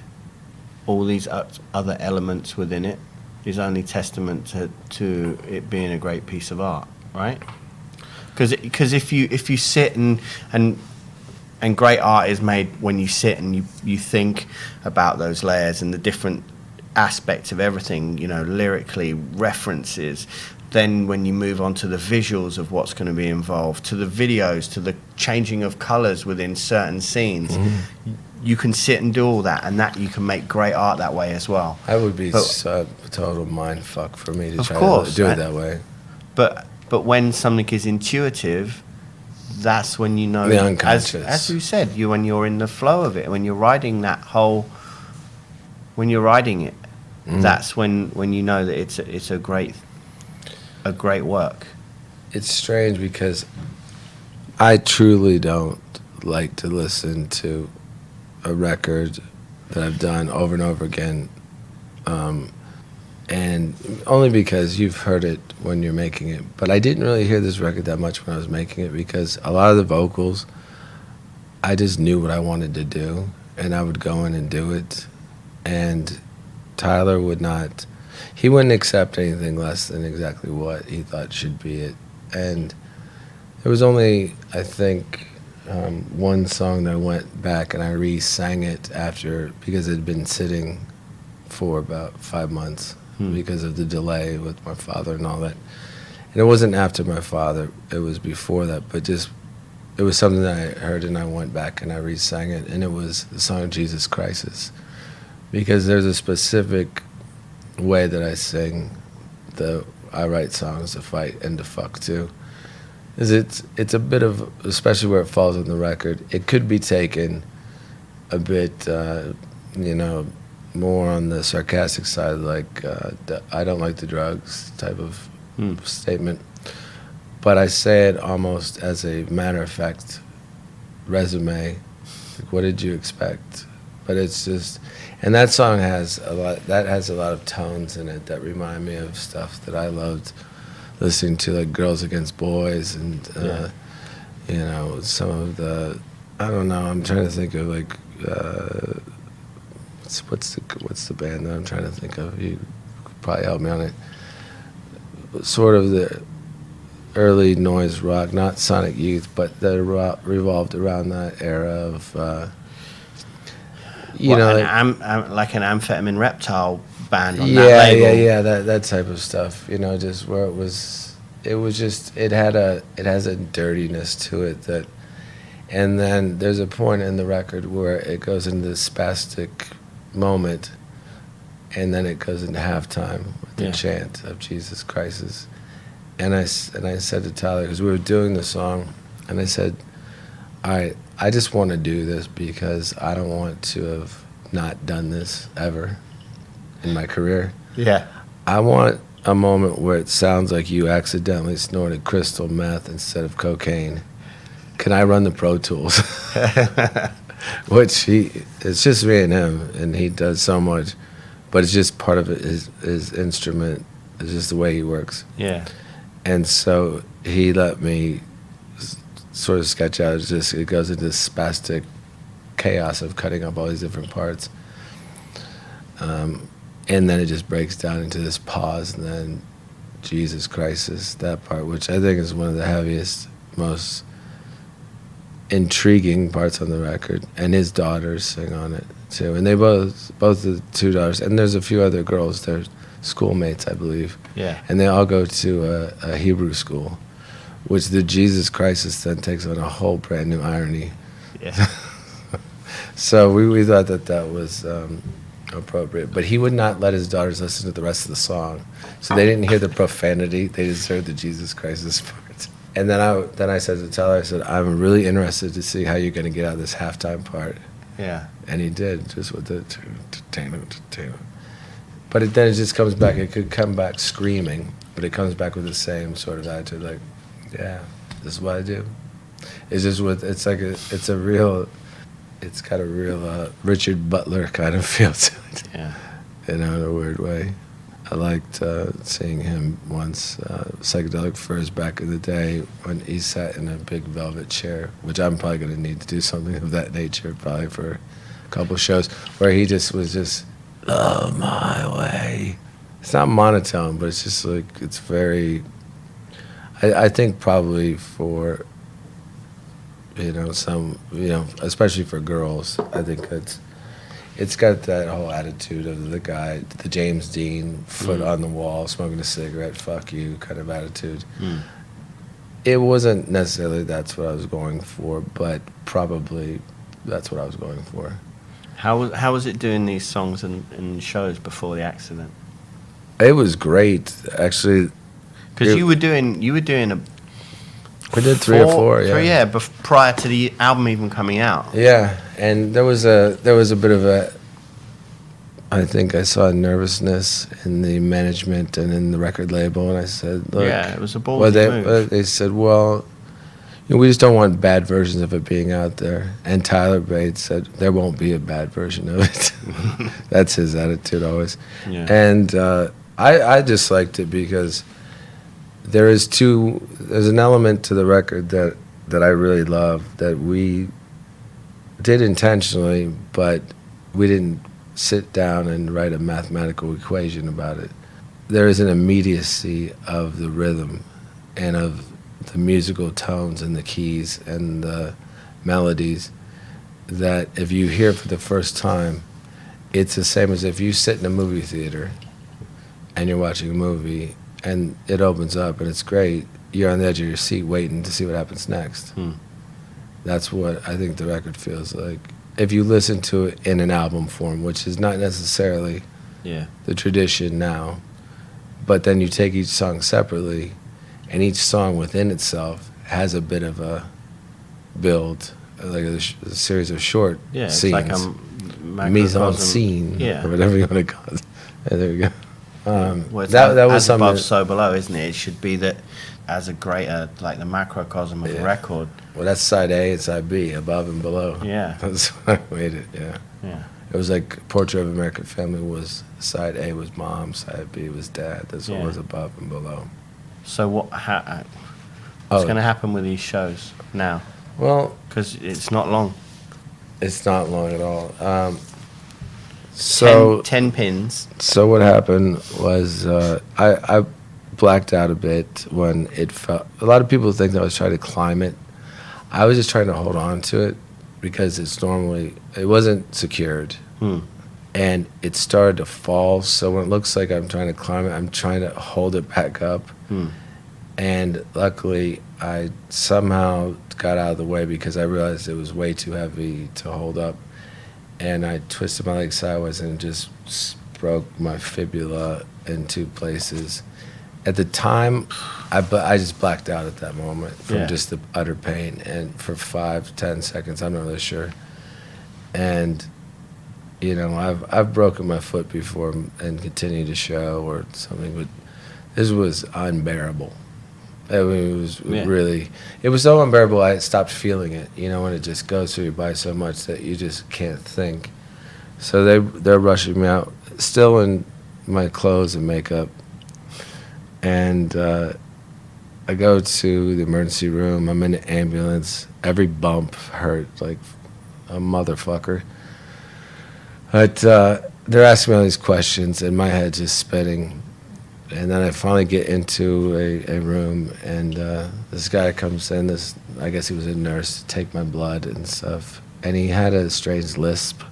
all these other elements within it is only testament to it being a great piece of art, right? Because if you sit and great art is made when you sit and you think about those layers and the different aspects of everything, you know, lyrically, references. Then when you move on to the visuals of what's going to be involved, to the videos, to the changing of colours within certain scenes, you can sit and do all that, and that you can make great art that way as well. That would be a total mind fuck for me to try to do it that way. But when something is intuitive, that's when you know, the unconscious. As you said, when you're in the flow of it, when you're riding it, that's when you know that it's a great work. It's strange because I truly don't like to listen to a record that I've done over and over again, and only because you've heard it when you're making it. But I didn't really hear this record that much when I was making it, because a lot of the vocals, I just knew what I wanted to do, and I would go in and do it. And Tyler he wouldn't accept anything less than exactly what he thought should be it. And there was only, I think, one song that I went back and I re-sang it after, because it had been sitting for about 5 months because of the delay with my father and all that. And it wasn't after my father, it was before that, but just, it was something that I heard and I went back and I re-sang it, and it was the song Jesus Crisis. Because there's a specific way that I sing, I write songs to fight and to fuck too. It's a bit of, especially where it falls on the record, it could be taken a bit, more on the sarcastic side, like I don't like the drugs type of statement. But I say it almost as a matter of fact resume. Like, what did you expect? But it's just, and that song has a lot of tones in it that remind me of stuff that I loved listening to, like Girls Against Boys, and some of the, I don't know, I'm trying to think of like what's the band that I'm trying to think of? You could probably help me on it. Sort of the early noise rock, not Sonic Youth, but that revolved around that era of like an Amphetamine Reptile band on that label. Yeah, that type of stuff. Just where it has a dirtiness to it that, and then there's a point in the record where it goes into this spastic moment, and then it goes into halftime with the chant of Jesus Christ. And I said to Tyler, because we were doing the song, And I said, all right, I just want to do this because I don't want to have not done this ever in my career. Yeah. I want a moment where it sounds like you accidentally snorted crystal meth instead of cocaine. Can I run the Pro Tools? Which it's just me and him, and he does so much, but it's just part of it, his instrument. It's just the way he works. Yeah. And so he let me sort of sketch out. It goes into this spastic chaos of cutting up all these different parts. And then it just breaks down into this pause, and then Jesus Christ, that part, which I think is one of the heaviest, most intriguing parts on the record. And his daughters sing on it too, and they both the two daughters, and there's a few other girls. They're schoolmates, I believe. Yeah. And they all go to a Hebrew school, which the Jesus Christ then takes on a whole brand new irony. Yeah. So we thought that was appropriate, but he would not let his daughters listen to the rest of the song, so they didn't hear the profanity. They just heard the Jesus Christ part. And then I said to Tyler, I said, I'm really interested to see how you're going to get out of this halftime part. Yeah. And he did, just with the but then it just comes back. It could come back screaming, but it comes back with the same sort of attitude, like, yeah, this is what I do. It's just it's got a real Richard Butler kind of feel to it. Yeah. In a weird way. I liked seeing him once, Psychedelic Furs back in the day, when he sat in a big velvet chair, which I'm probably going to need to do something of that nature probably for a couple shows, where he just was just, love my way. It's not monotone, but it's just like, it's very, I think probably for, especially for girls, I think it's got that whole attitude of the guy, the James Dean, foot on the wall, smoking a cigarette, fuck you kind of attitude. It wasn't necessarily that's what I was going for, but probably that's what I was going for. How was it doing these songs and shows before the accident? It was great, actually. Because you were doing a. We did three or four, yeah. Prior to the album even coming out. Yeah, and there was a bit of a. I think I saw nervousness in the management and in the record label, and I said, "Look, yeah, it was a ballsy move." They said, "Well, we just don't want bad versions of it being out there." And Tyler Bates said, "There won't be a bad version of it." That's his attitude always. Yeah. And I just liked it because there's an element to the record that I really love that we did intentionally, but we didn't sit down and write a mathematical equation about it. There is an immediacy of the rhythm and of the musical tones and the keys and the melodies that if you hear for the first time, it's the same as if you sit in a movie theater and you're watching a movie and it opens up and it's great. You're on the edge of your seat waiting to see what happens next. That's what I think the record feels like. If you listen to it in an album form, which is not necessarily the tradition now, but then you take each song separately, and each song within itself has a bit of a build, like a series of short scenes. It's like a mise en scene, or whatever you want to call it. Yeah, there we go. Well, that was as something above, so below, isn't it? It should be that as a greater, like the macrocosm of the record. Well, that's side A and side B, above and below. Yeah. That's what I made it, yeah. It was like Portrait of an American Family was, side A was mom, side B was dad. This one was above and below. So what's going to happen with these shows now? Well, because it's not long. It's not long at all. So 10 pins. So what happened was I blacked out a bit when it felt. A lot of people think that I was trying to climb it. I was just trying to hold on to it because it wasn't secured, and it started to fall. So when it looks like I'm trying to climb it, I'm trying to hold it back up. And luckily, I somehow got out of the way because I realized it was way too heavy to hold up. And I twisted my leg sideways and just broke my fibula in 2 places. at the time, I just blacked out at that moment from Yeah. just the utter pain, and for 5-10 seconds, I'm not really sure. And you know, I've broken my foot before and continued to show or something, but this was unbearable. I mean, it was really, it was so unbearable. I stopped feeling it. You know, when it just goes through your body so much that you just can't think. So they're rushing me out, still in my clothes and makeup, and I go to the emergency room. I'm in the ambulance. Every bump hurt like a motherfucker. But they're asking me all these questions, and my head's just spinning. And then I finally get into a room, and this guy comes in. I guess he was a nurse, to take my blood and stuff. And he had a strange lisp,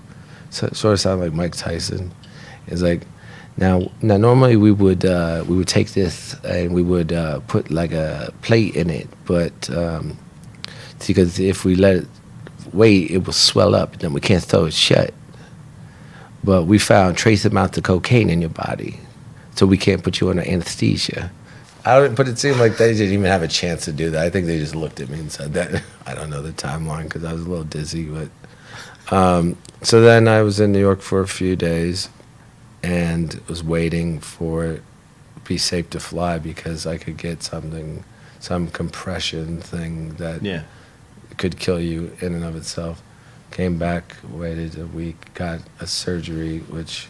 so it sort of sounded like Mike Tyson. He's like, now normally we would take this and we would put like a plate in it, but because if we let it wait, it will swell up, and then we can't throw it shut. But we found trace amounts of cocaine in your body, so we can't put you under anesthesia. But it seemed like they didn't even have a chance to do that. I think they just looked at me and said that. I don't know the timeline because I was a little dizzy. But so then I was in New York for a few days and was waiting for it to be safe to fly because I could get some compression thing that could kill you in and of itself. Came back, waited a week, got a surgery, which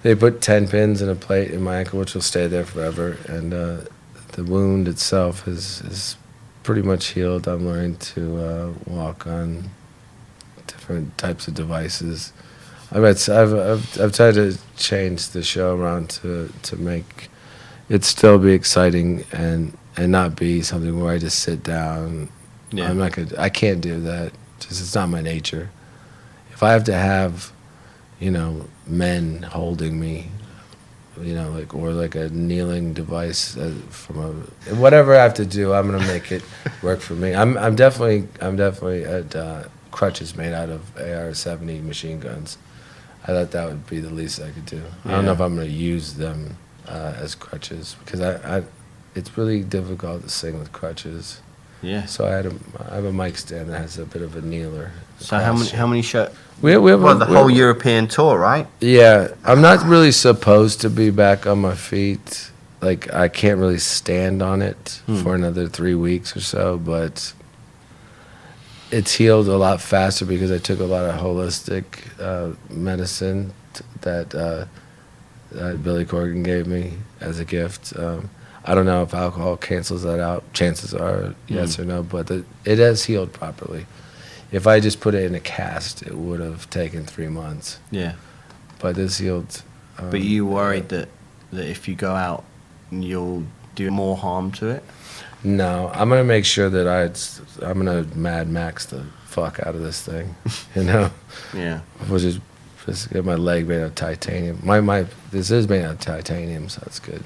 they put 10 pins in a plate in my ankle, which will stay there forever. And the wound itself is pretty much healed. I'm learning to walk on different types of devices. I've tried to change the show around to make it still be exciting and not be something where I just sit down. Yeah. I can't do that. Just it's not my nature. If I have to have, you know, men holding me, you know, or a kneeling device whatever I have to do, I'm gonna make it work for me. I'm definitely at crutches made out of AR-70 machine guns. I thought that would be the least I could do. I don't know if I'm gonna use them as crutches because it's really difficult to sing with crutches. Yeah. So I have a mic stand that has a bit of a kneeler. So how many shows? We have the whole European tour, right? Yeah. I'm not really supposed to be back on my feet. Like I can't really stand on it for another 3 weeks or so, but it's healed a lot faster because I took a lot of holistic medicine that Billy Corgan gave me as a gift. I don't know if alcohol cancels that out. Chances are yes or no, but it has healed properly. If I just put it in a cast, it would have taken 3 months. Yeah. But it's healed. But you worried that if you go out, you'll do more harm to it? No, I'm going to make sure that I'm going to Mad Max the fuck out of this thing, you know? Yeah. Which is just get my leg made out of titanium. This is made out of titanium, so that's good.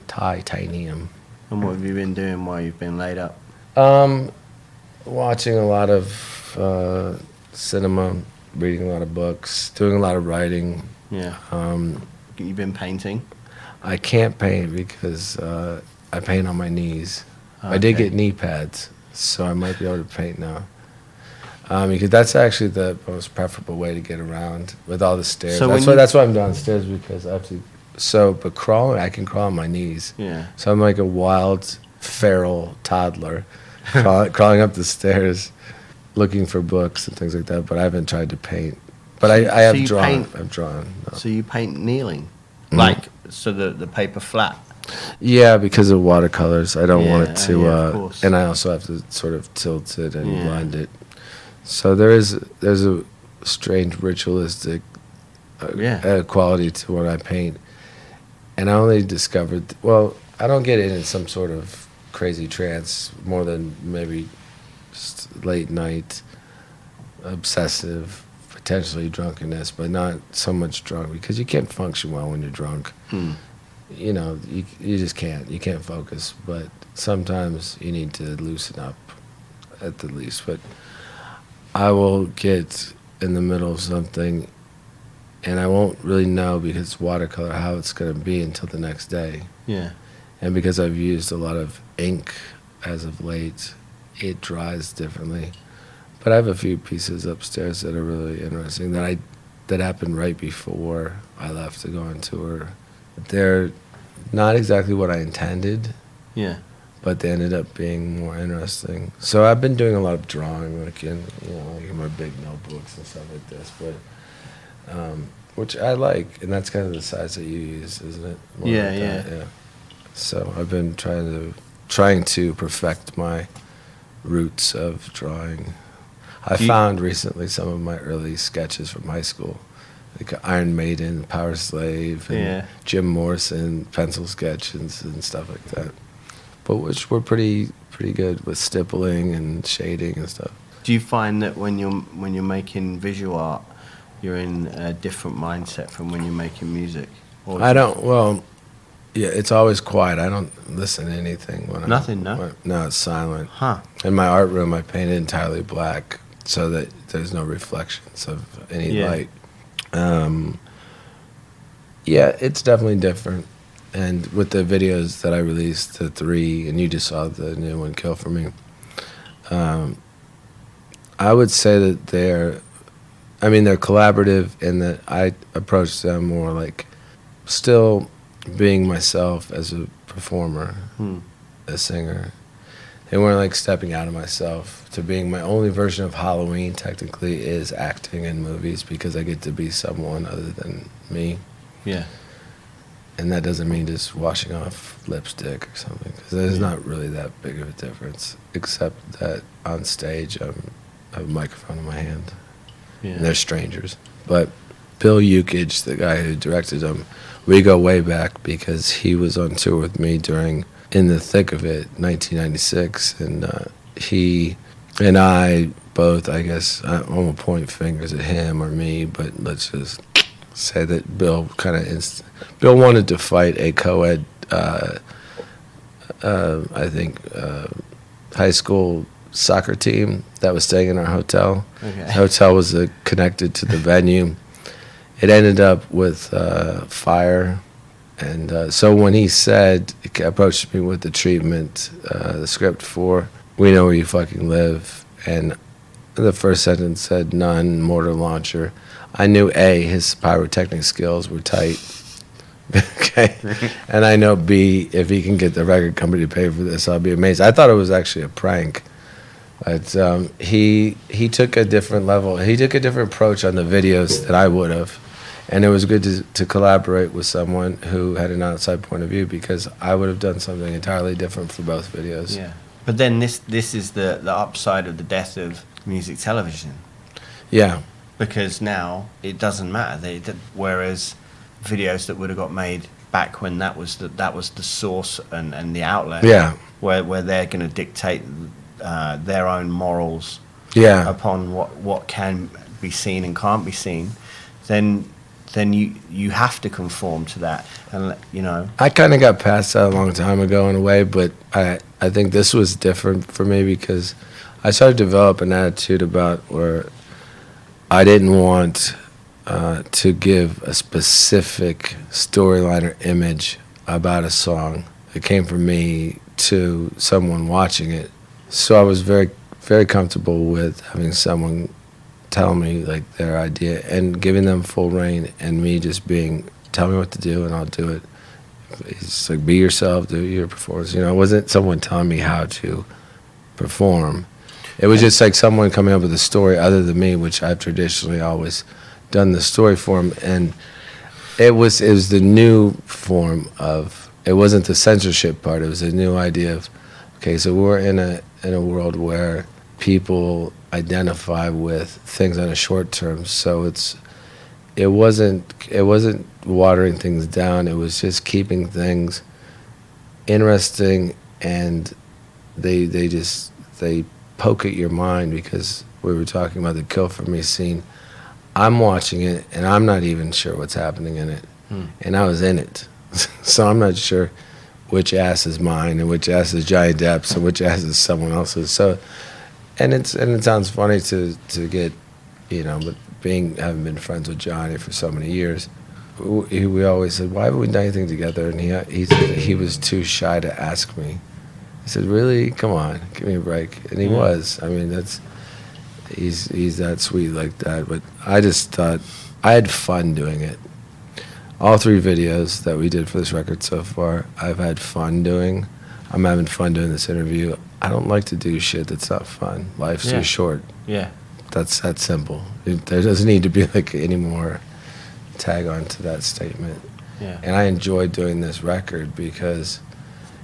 Titanium. And what have you been doing while you've been laid up? Watching a lot of cinema, reading a lot of books, doing a lot of writing. Yeah. You've been painting? I can't paint because I paint on my knees. Okay. I did get knee pads, so I might be able to paint now. Because that's actually the most preferable way to get around with all the stairs. So that's why I'm downstairs, because I have to. But crawling, I can crawl on my knees. Yeah. So I'm like a wild, feral toddler crawling up the stairs, looking for books and things like that. But I haven't tried to paint. But I have drawn. I've drawn. No. So you paint kneeling, like so the paper flat. Yeah, because of watercolors, I don't want it to. And I also have to sort of tilt it and blend it. So there's a strange ritualistic quality to what I paint. And I only discovered, I don't get in some sort of crazy trance more than maybe just late night, obsessive, potentially drunkenness, but not so much drunk because you can't function well when you're drunk. You know, you just can't. You can't focus. But sometimes you need to loosen up at the least. But I will get in the middle of something and I won't really know because it's watercolor how it's going to be until the next day. Yeah. And because I've used a lot of ink as of late, it dries differently. But I have a few pieces upstairs that are really interesting that happened right before I left to go on tour. They're not exactly what I intended. Yeah. But they ended up being more interesting. So I've been doing a lot of drawing, like in my big notebooks and stuff like this. But which I like, and that's kind of the size that you use, isn't it? More Yeah, like yeah. that, yeah. So I've been trying to perfect my roots of drawing. I found recently some of my early sketches from high school, like Iron Maiden, Power Slave, and Jim Morrison pencil sketches and stuff like that. But which were pretty good with stippling and shading and stuff. Do you find that when you're making visual art, you're in a different mindset from when you're making music? I don't. Well, yeah, it's always quiet. I don't listen to anything when Nothing, no? No, it's silent. Huh. In my art room, I painted entirely black so that there's no reflections of any light. Yeah, it's definitely different. And with the videos that I released, the 3, and you just saw the new one, Kill For Me, I would say that they're collaborative in that I approach them more like still being myself as a performer, a singer. They weren't like stepping out of myself to being my only version of Halloween technically is acting in movies because I get to be someone other than me. Yeah. And that doesn't mean just washing off lipstick or something, because there's not really that big of a difference, except that on stage I have a microphone in my hand, and they're strangers. But Bill Yukich, the guy who directed them, we go way back because he was on tour with me in the thick of it, 1996, and he and I both, I guess, I won't point fingers at him or me, but let's just say that Bill Bill wanted to fight a co-ed, I think, high school soccer team that was staying in our hotel. Okay. The hotel was connected to the venue. It ended up with fire. And so when he approached me with the treatment, the script for We Know Where You Fucking Live, and the first sentence said none, mortar launcher. I knew A, his pyrotechnic skills were tight. Okay. And I know B, if he can get the record company to pay for this, I'll be amazed. I thought it was actually a prank. But he took a different level. He took a different approach on the videos than I would have. And it was good to collaborate with someone who had an outside point of view, because I would have done something entirely different for both videos. Yeah. But then this is the upside of the death of music television. Yeah. Because now it doesn't matter. Whereas videos that would have got made back when that was the source and the outlet. Yeah. Where they're going to dictate their own morals. Yeah. Upon what can be seen and can't be seen, then you have to conform to that, and I kind of got past that a long time ago in a way, but I think this was different for me because I started to develop an attitude about where I didn't want to give a specific storyline or image about a song that came from me to someone watching it. So I was very, very comfortable with having someone tell me like their idea and giving them full reign, and me just tell me what to do and I'll do it. It's like, be yourself, do your performance. It wasn't someone telling me how to perform. It was just like someone coming up with a story other than me, which I've traditionally always done the story for them. And it was the new form of, it wasn't the censorship part, it was a new idea of, okay, so we're in a world where people identify with things on a short term, so it wasn't watering things down, it was just keeping things interesting, and they poke at your mind, because we were talking about the Kill For Me scene. I'm watching it and I'm not even sure what's happening in it, and I was in it. So I'm not sure which ass is mine and which ass is Johnny Depp's and which ass is someone else's. So And it sounds funny to get, but having been friends with Johnny for so many years, we always said, why haven't we done anything together? And he said that he was too shy to ask me. I said, really? Come on, give me a break. And he was. I mean, he's that sweet like that. But I just thought I had fun doing it. All 3 videos that we did for this record so far, I've had fun doing. I'm having fun doing this interview. I don't like to do shit that's not fun. Life's too short. Yeah. That's that simple. There doesn't need to be like any more tag on to that statement. Yeah. And I enjoy doing this record because,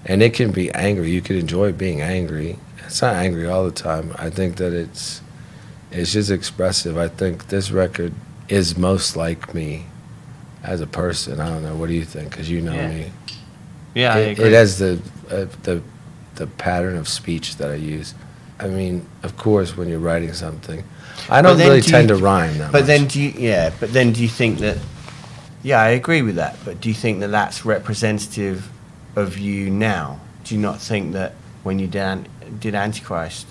and it can be angry. You can enjoy being angry. It's not angry all the time. I think that it's just expressive. I think this record is most like me as a person. I don't know. What do you think? Because you know me. Yeah, I agree. It has the pattern of speech that I use. I mean, of course, when you're writing something, I don't really tend to rhyme that much. But then do you think that? Yeah, I agree with that. But do you think that that's representative of you now? Do you not think that when you did Antichrist,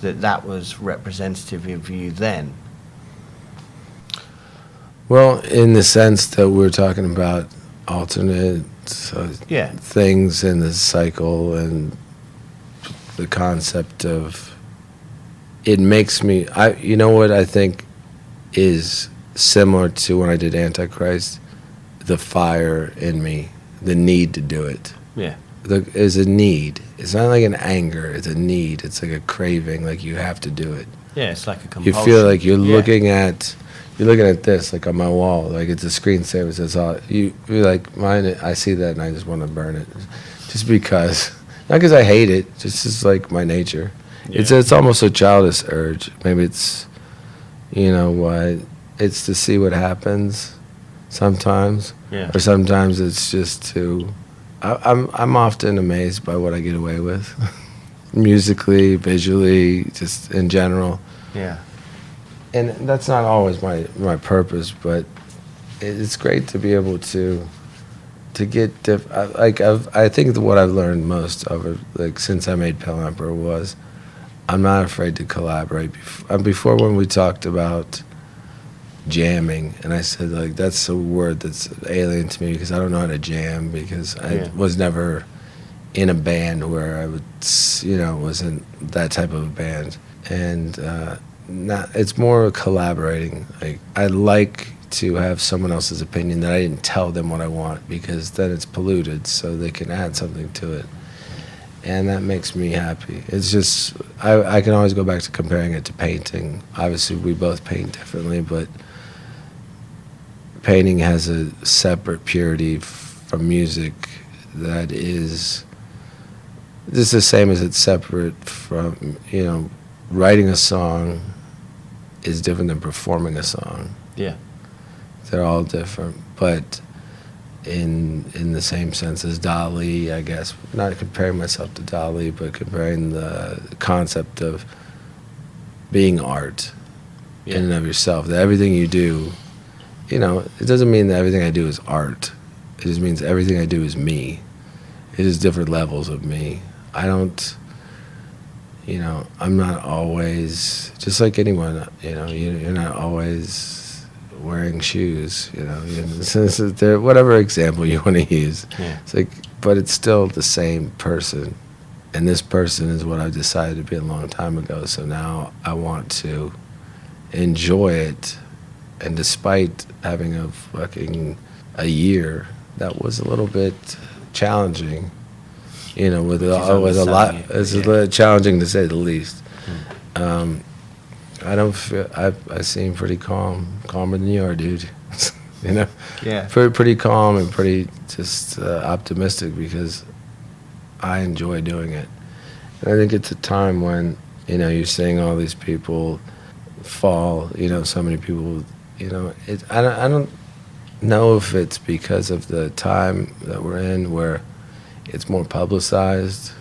that was representative of you then? Well, in the sense that we're talking about alternate things in the cycle and the concept of it makes me. You know what I think is similar to when I did Antichrist? The fire in me, the need to do it. Yeah. Is a need. It's not like an anger. It's a need. It's like a craving. Like you have to do it. Yeah, it's like a compulsion. You feel like you're looking at this, like on my wall, like it's a screensaver. Says all you're like mine. I see that and I just want to burn it, just because. Not because I hate it. Just as like my nature. Yeah. It's almost a childish urge. Maybe it's, you know what? It's to see what happens. Sometimes. Yeah. Or sometimes it's just to. I'm often amazed by what I get away with, musically, visually, just in general. Yeah. And that's not always my purpose, but it's great to be able to get I think that what I've learned most over since I made Pale Emperor was I'm not afraid to collaborate. Before when we talked about jamming, and I said that's a word that's alien to me because I don't know how to jam because I was never in a band where I would wasn't that type of a band, and it's more collaborating. Like I like to have someone else's opinion that I didn't tell them what I want because then it's polluted, so they can add something to it, and that makes me happy. It's just I can always go back to comparing it to painting. Obviously, we both paint differently, but painting has a separate purity from music that is just the same as it's separate from, writing a song is different than performing a song. Yeah. They're all different, but in the same sense as Dali, I guess. Not comparing myself to Dali, but comparing the concept of being art in and of yourself. That everything you do, it doesn't mean that everything I do is art. It just means everything I do is me. It is different levels of me. I don't, I'm not always, just like anyone, you're not always wearing shoes, whatever example you want to use. Yeah. It's like, but it's still the same person. And this person is what I decided to be a long time ago. So now I want to enjoy it. And despite having a year that was a little bit challenging, with a lot, it's a little challenging to say the least. I don't feel, I seem pretty calmer than you are, dude. Yeah. Pretty calm and pretty just optimistic because I enjoy doing it. And I think it's a time when, you're seeing all these people fall, so many people. I don't know if it's because of the time that we're in where it's more publicized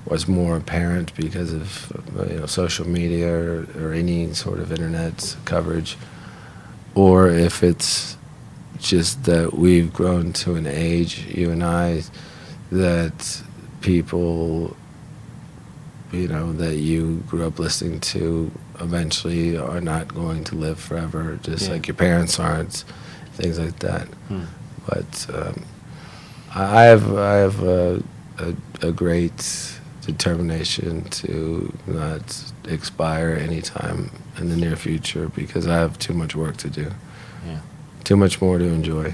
or it's more apparent because of social media or any sort of internet coverage, or if it's just that we've grown to an age, you and I, that people that you grew up listening to eventually are not going to live forever, just like your parents aren't. things like that. But I have a great determination to not expire anytime in the near future because I have too much work to do. Yeah. Too much more to enjoy.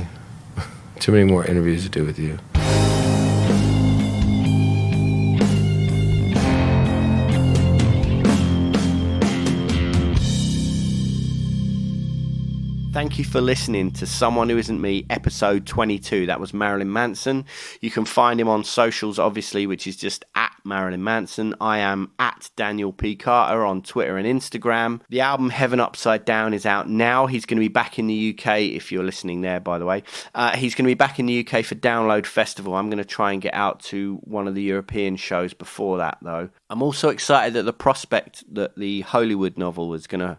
Too many more interviews to do with you. Thank you for listening to Someone Who Isn't Me, episode 22. That was Marilyn Manson. You can find him on socials, obviously, which is just at Marilyn Manson. I am at Daniel P. Carter on Twitter and Instagram. The album Heaven Upside Down is out now. He's going to be back in the UK, if you're listening there, by the way. He's going to be back in the UK for Download Festival. I'm going to try and get out to one of the European shows before that, though. I'm also excited at the prospect that the Hollywood novel is going to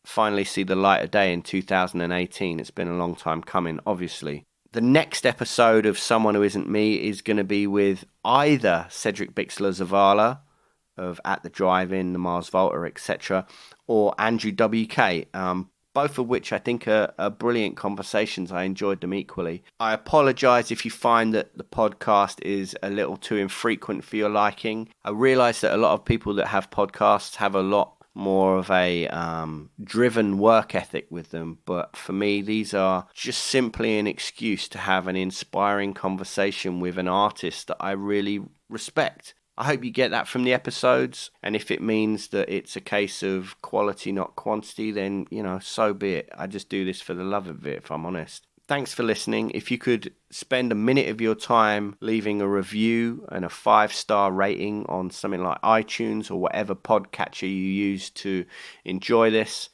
finally see the light of day in 2018. It's been a long time coming, obviously. The next episode of Someone Who Isn't Me is going to be with either Cedric Bixler-Zavala of At the Drive-In, The Mars Volta, etc., or Andrew WK, both of which I think are brilliant conversations. I enjoyed them equally. I apologise if you find that the podcast is a little too infrequent for your liking. I realise that a lot of people that have podcasts have a lot more of a driven work ethic with them, but for me these are just simply an excuse to have an inspiring conversation with an artist that I really respect. I hope you get that from the episodes, and if it means that it's a case of quality not quantity, then so be it. I just do this for the love of it, if I'm honest. Thanks for listening. If you could spend a minute of your time leaving a review and a 5-star rating on something like iTunes or whatever podcatcher you use to enjoy this,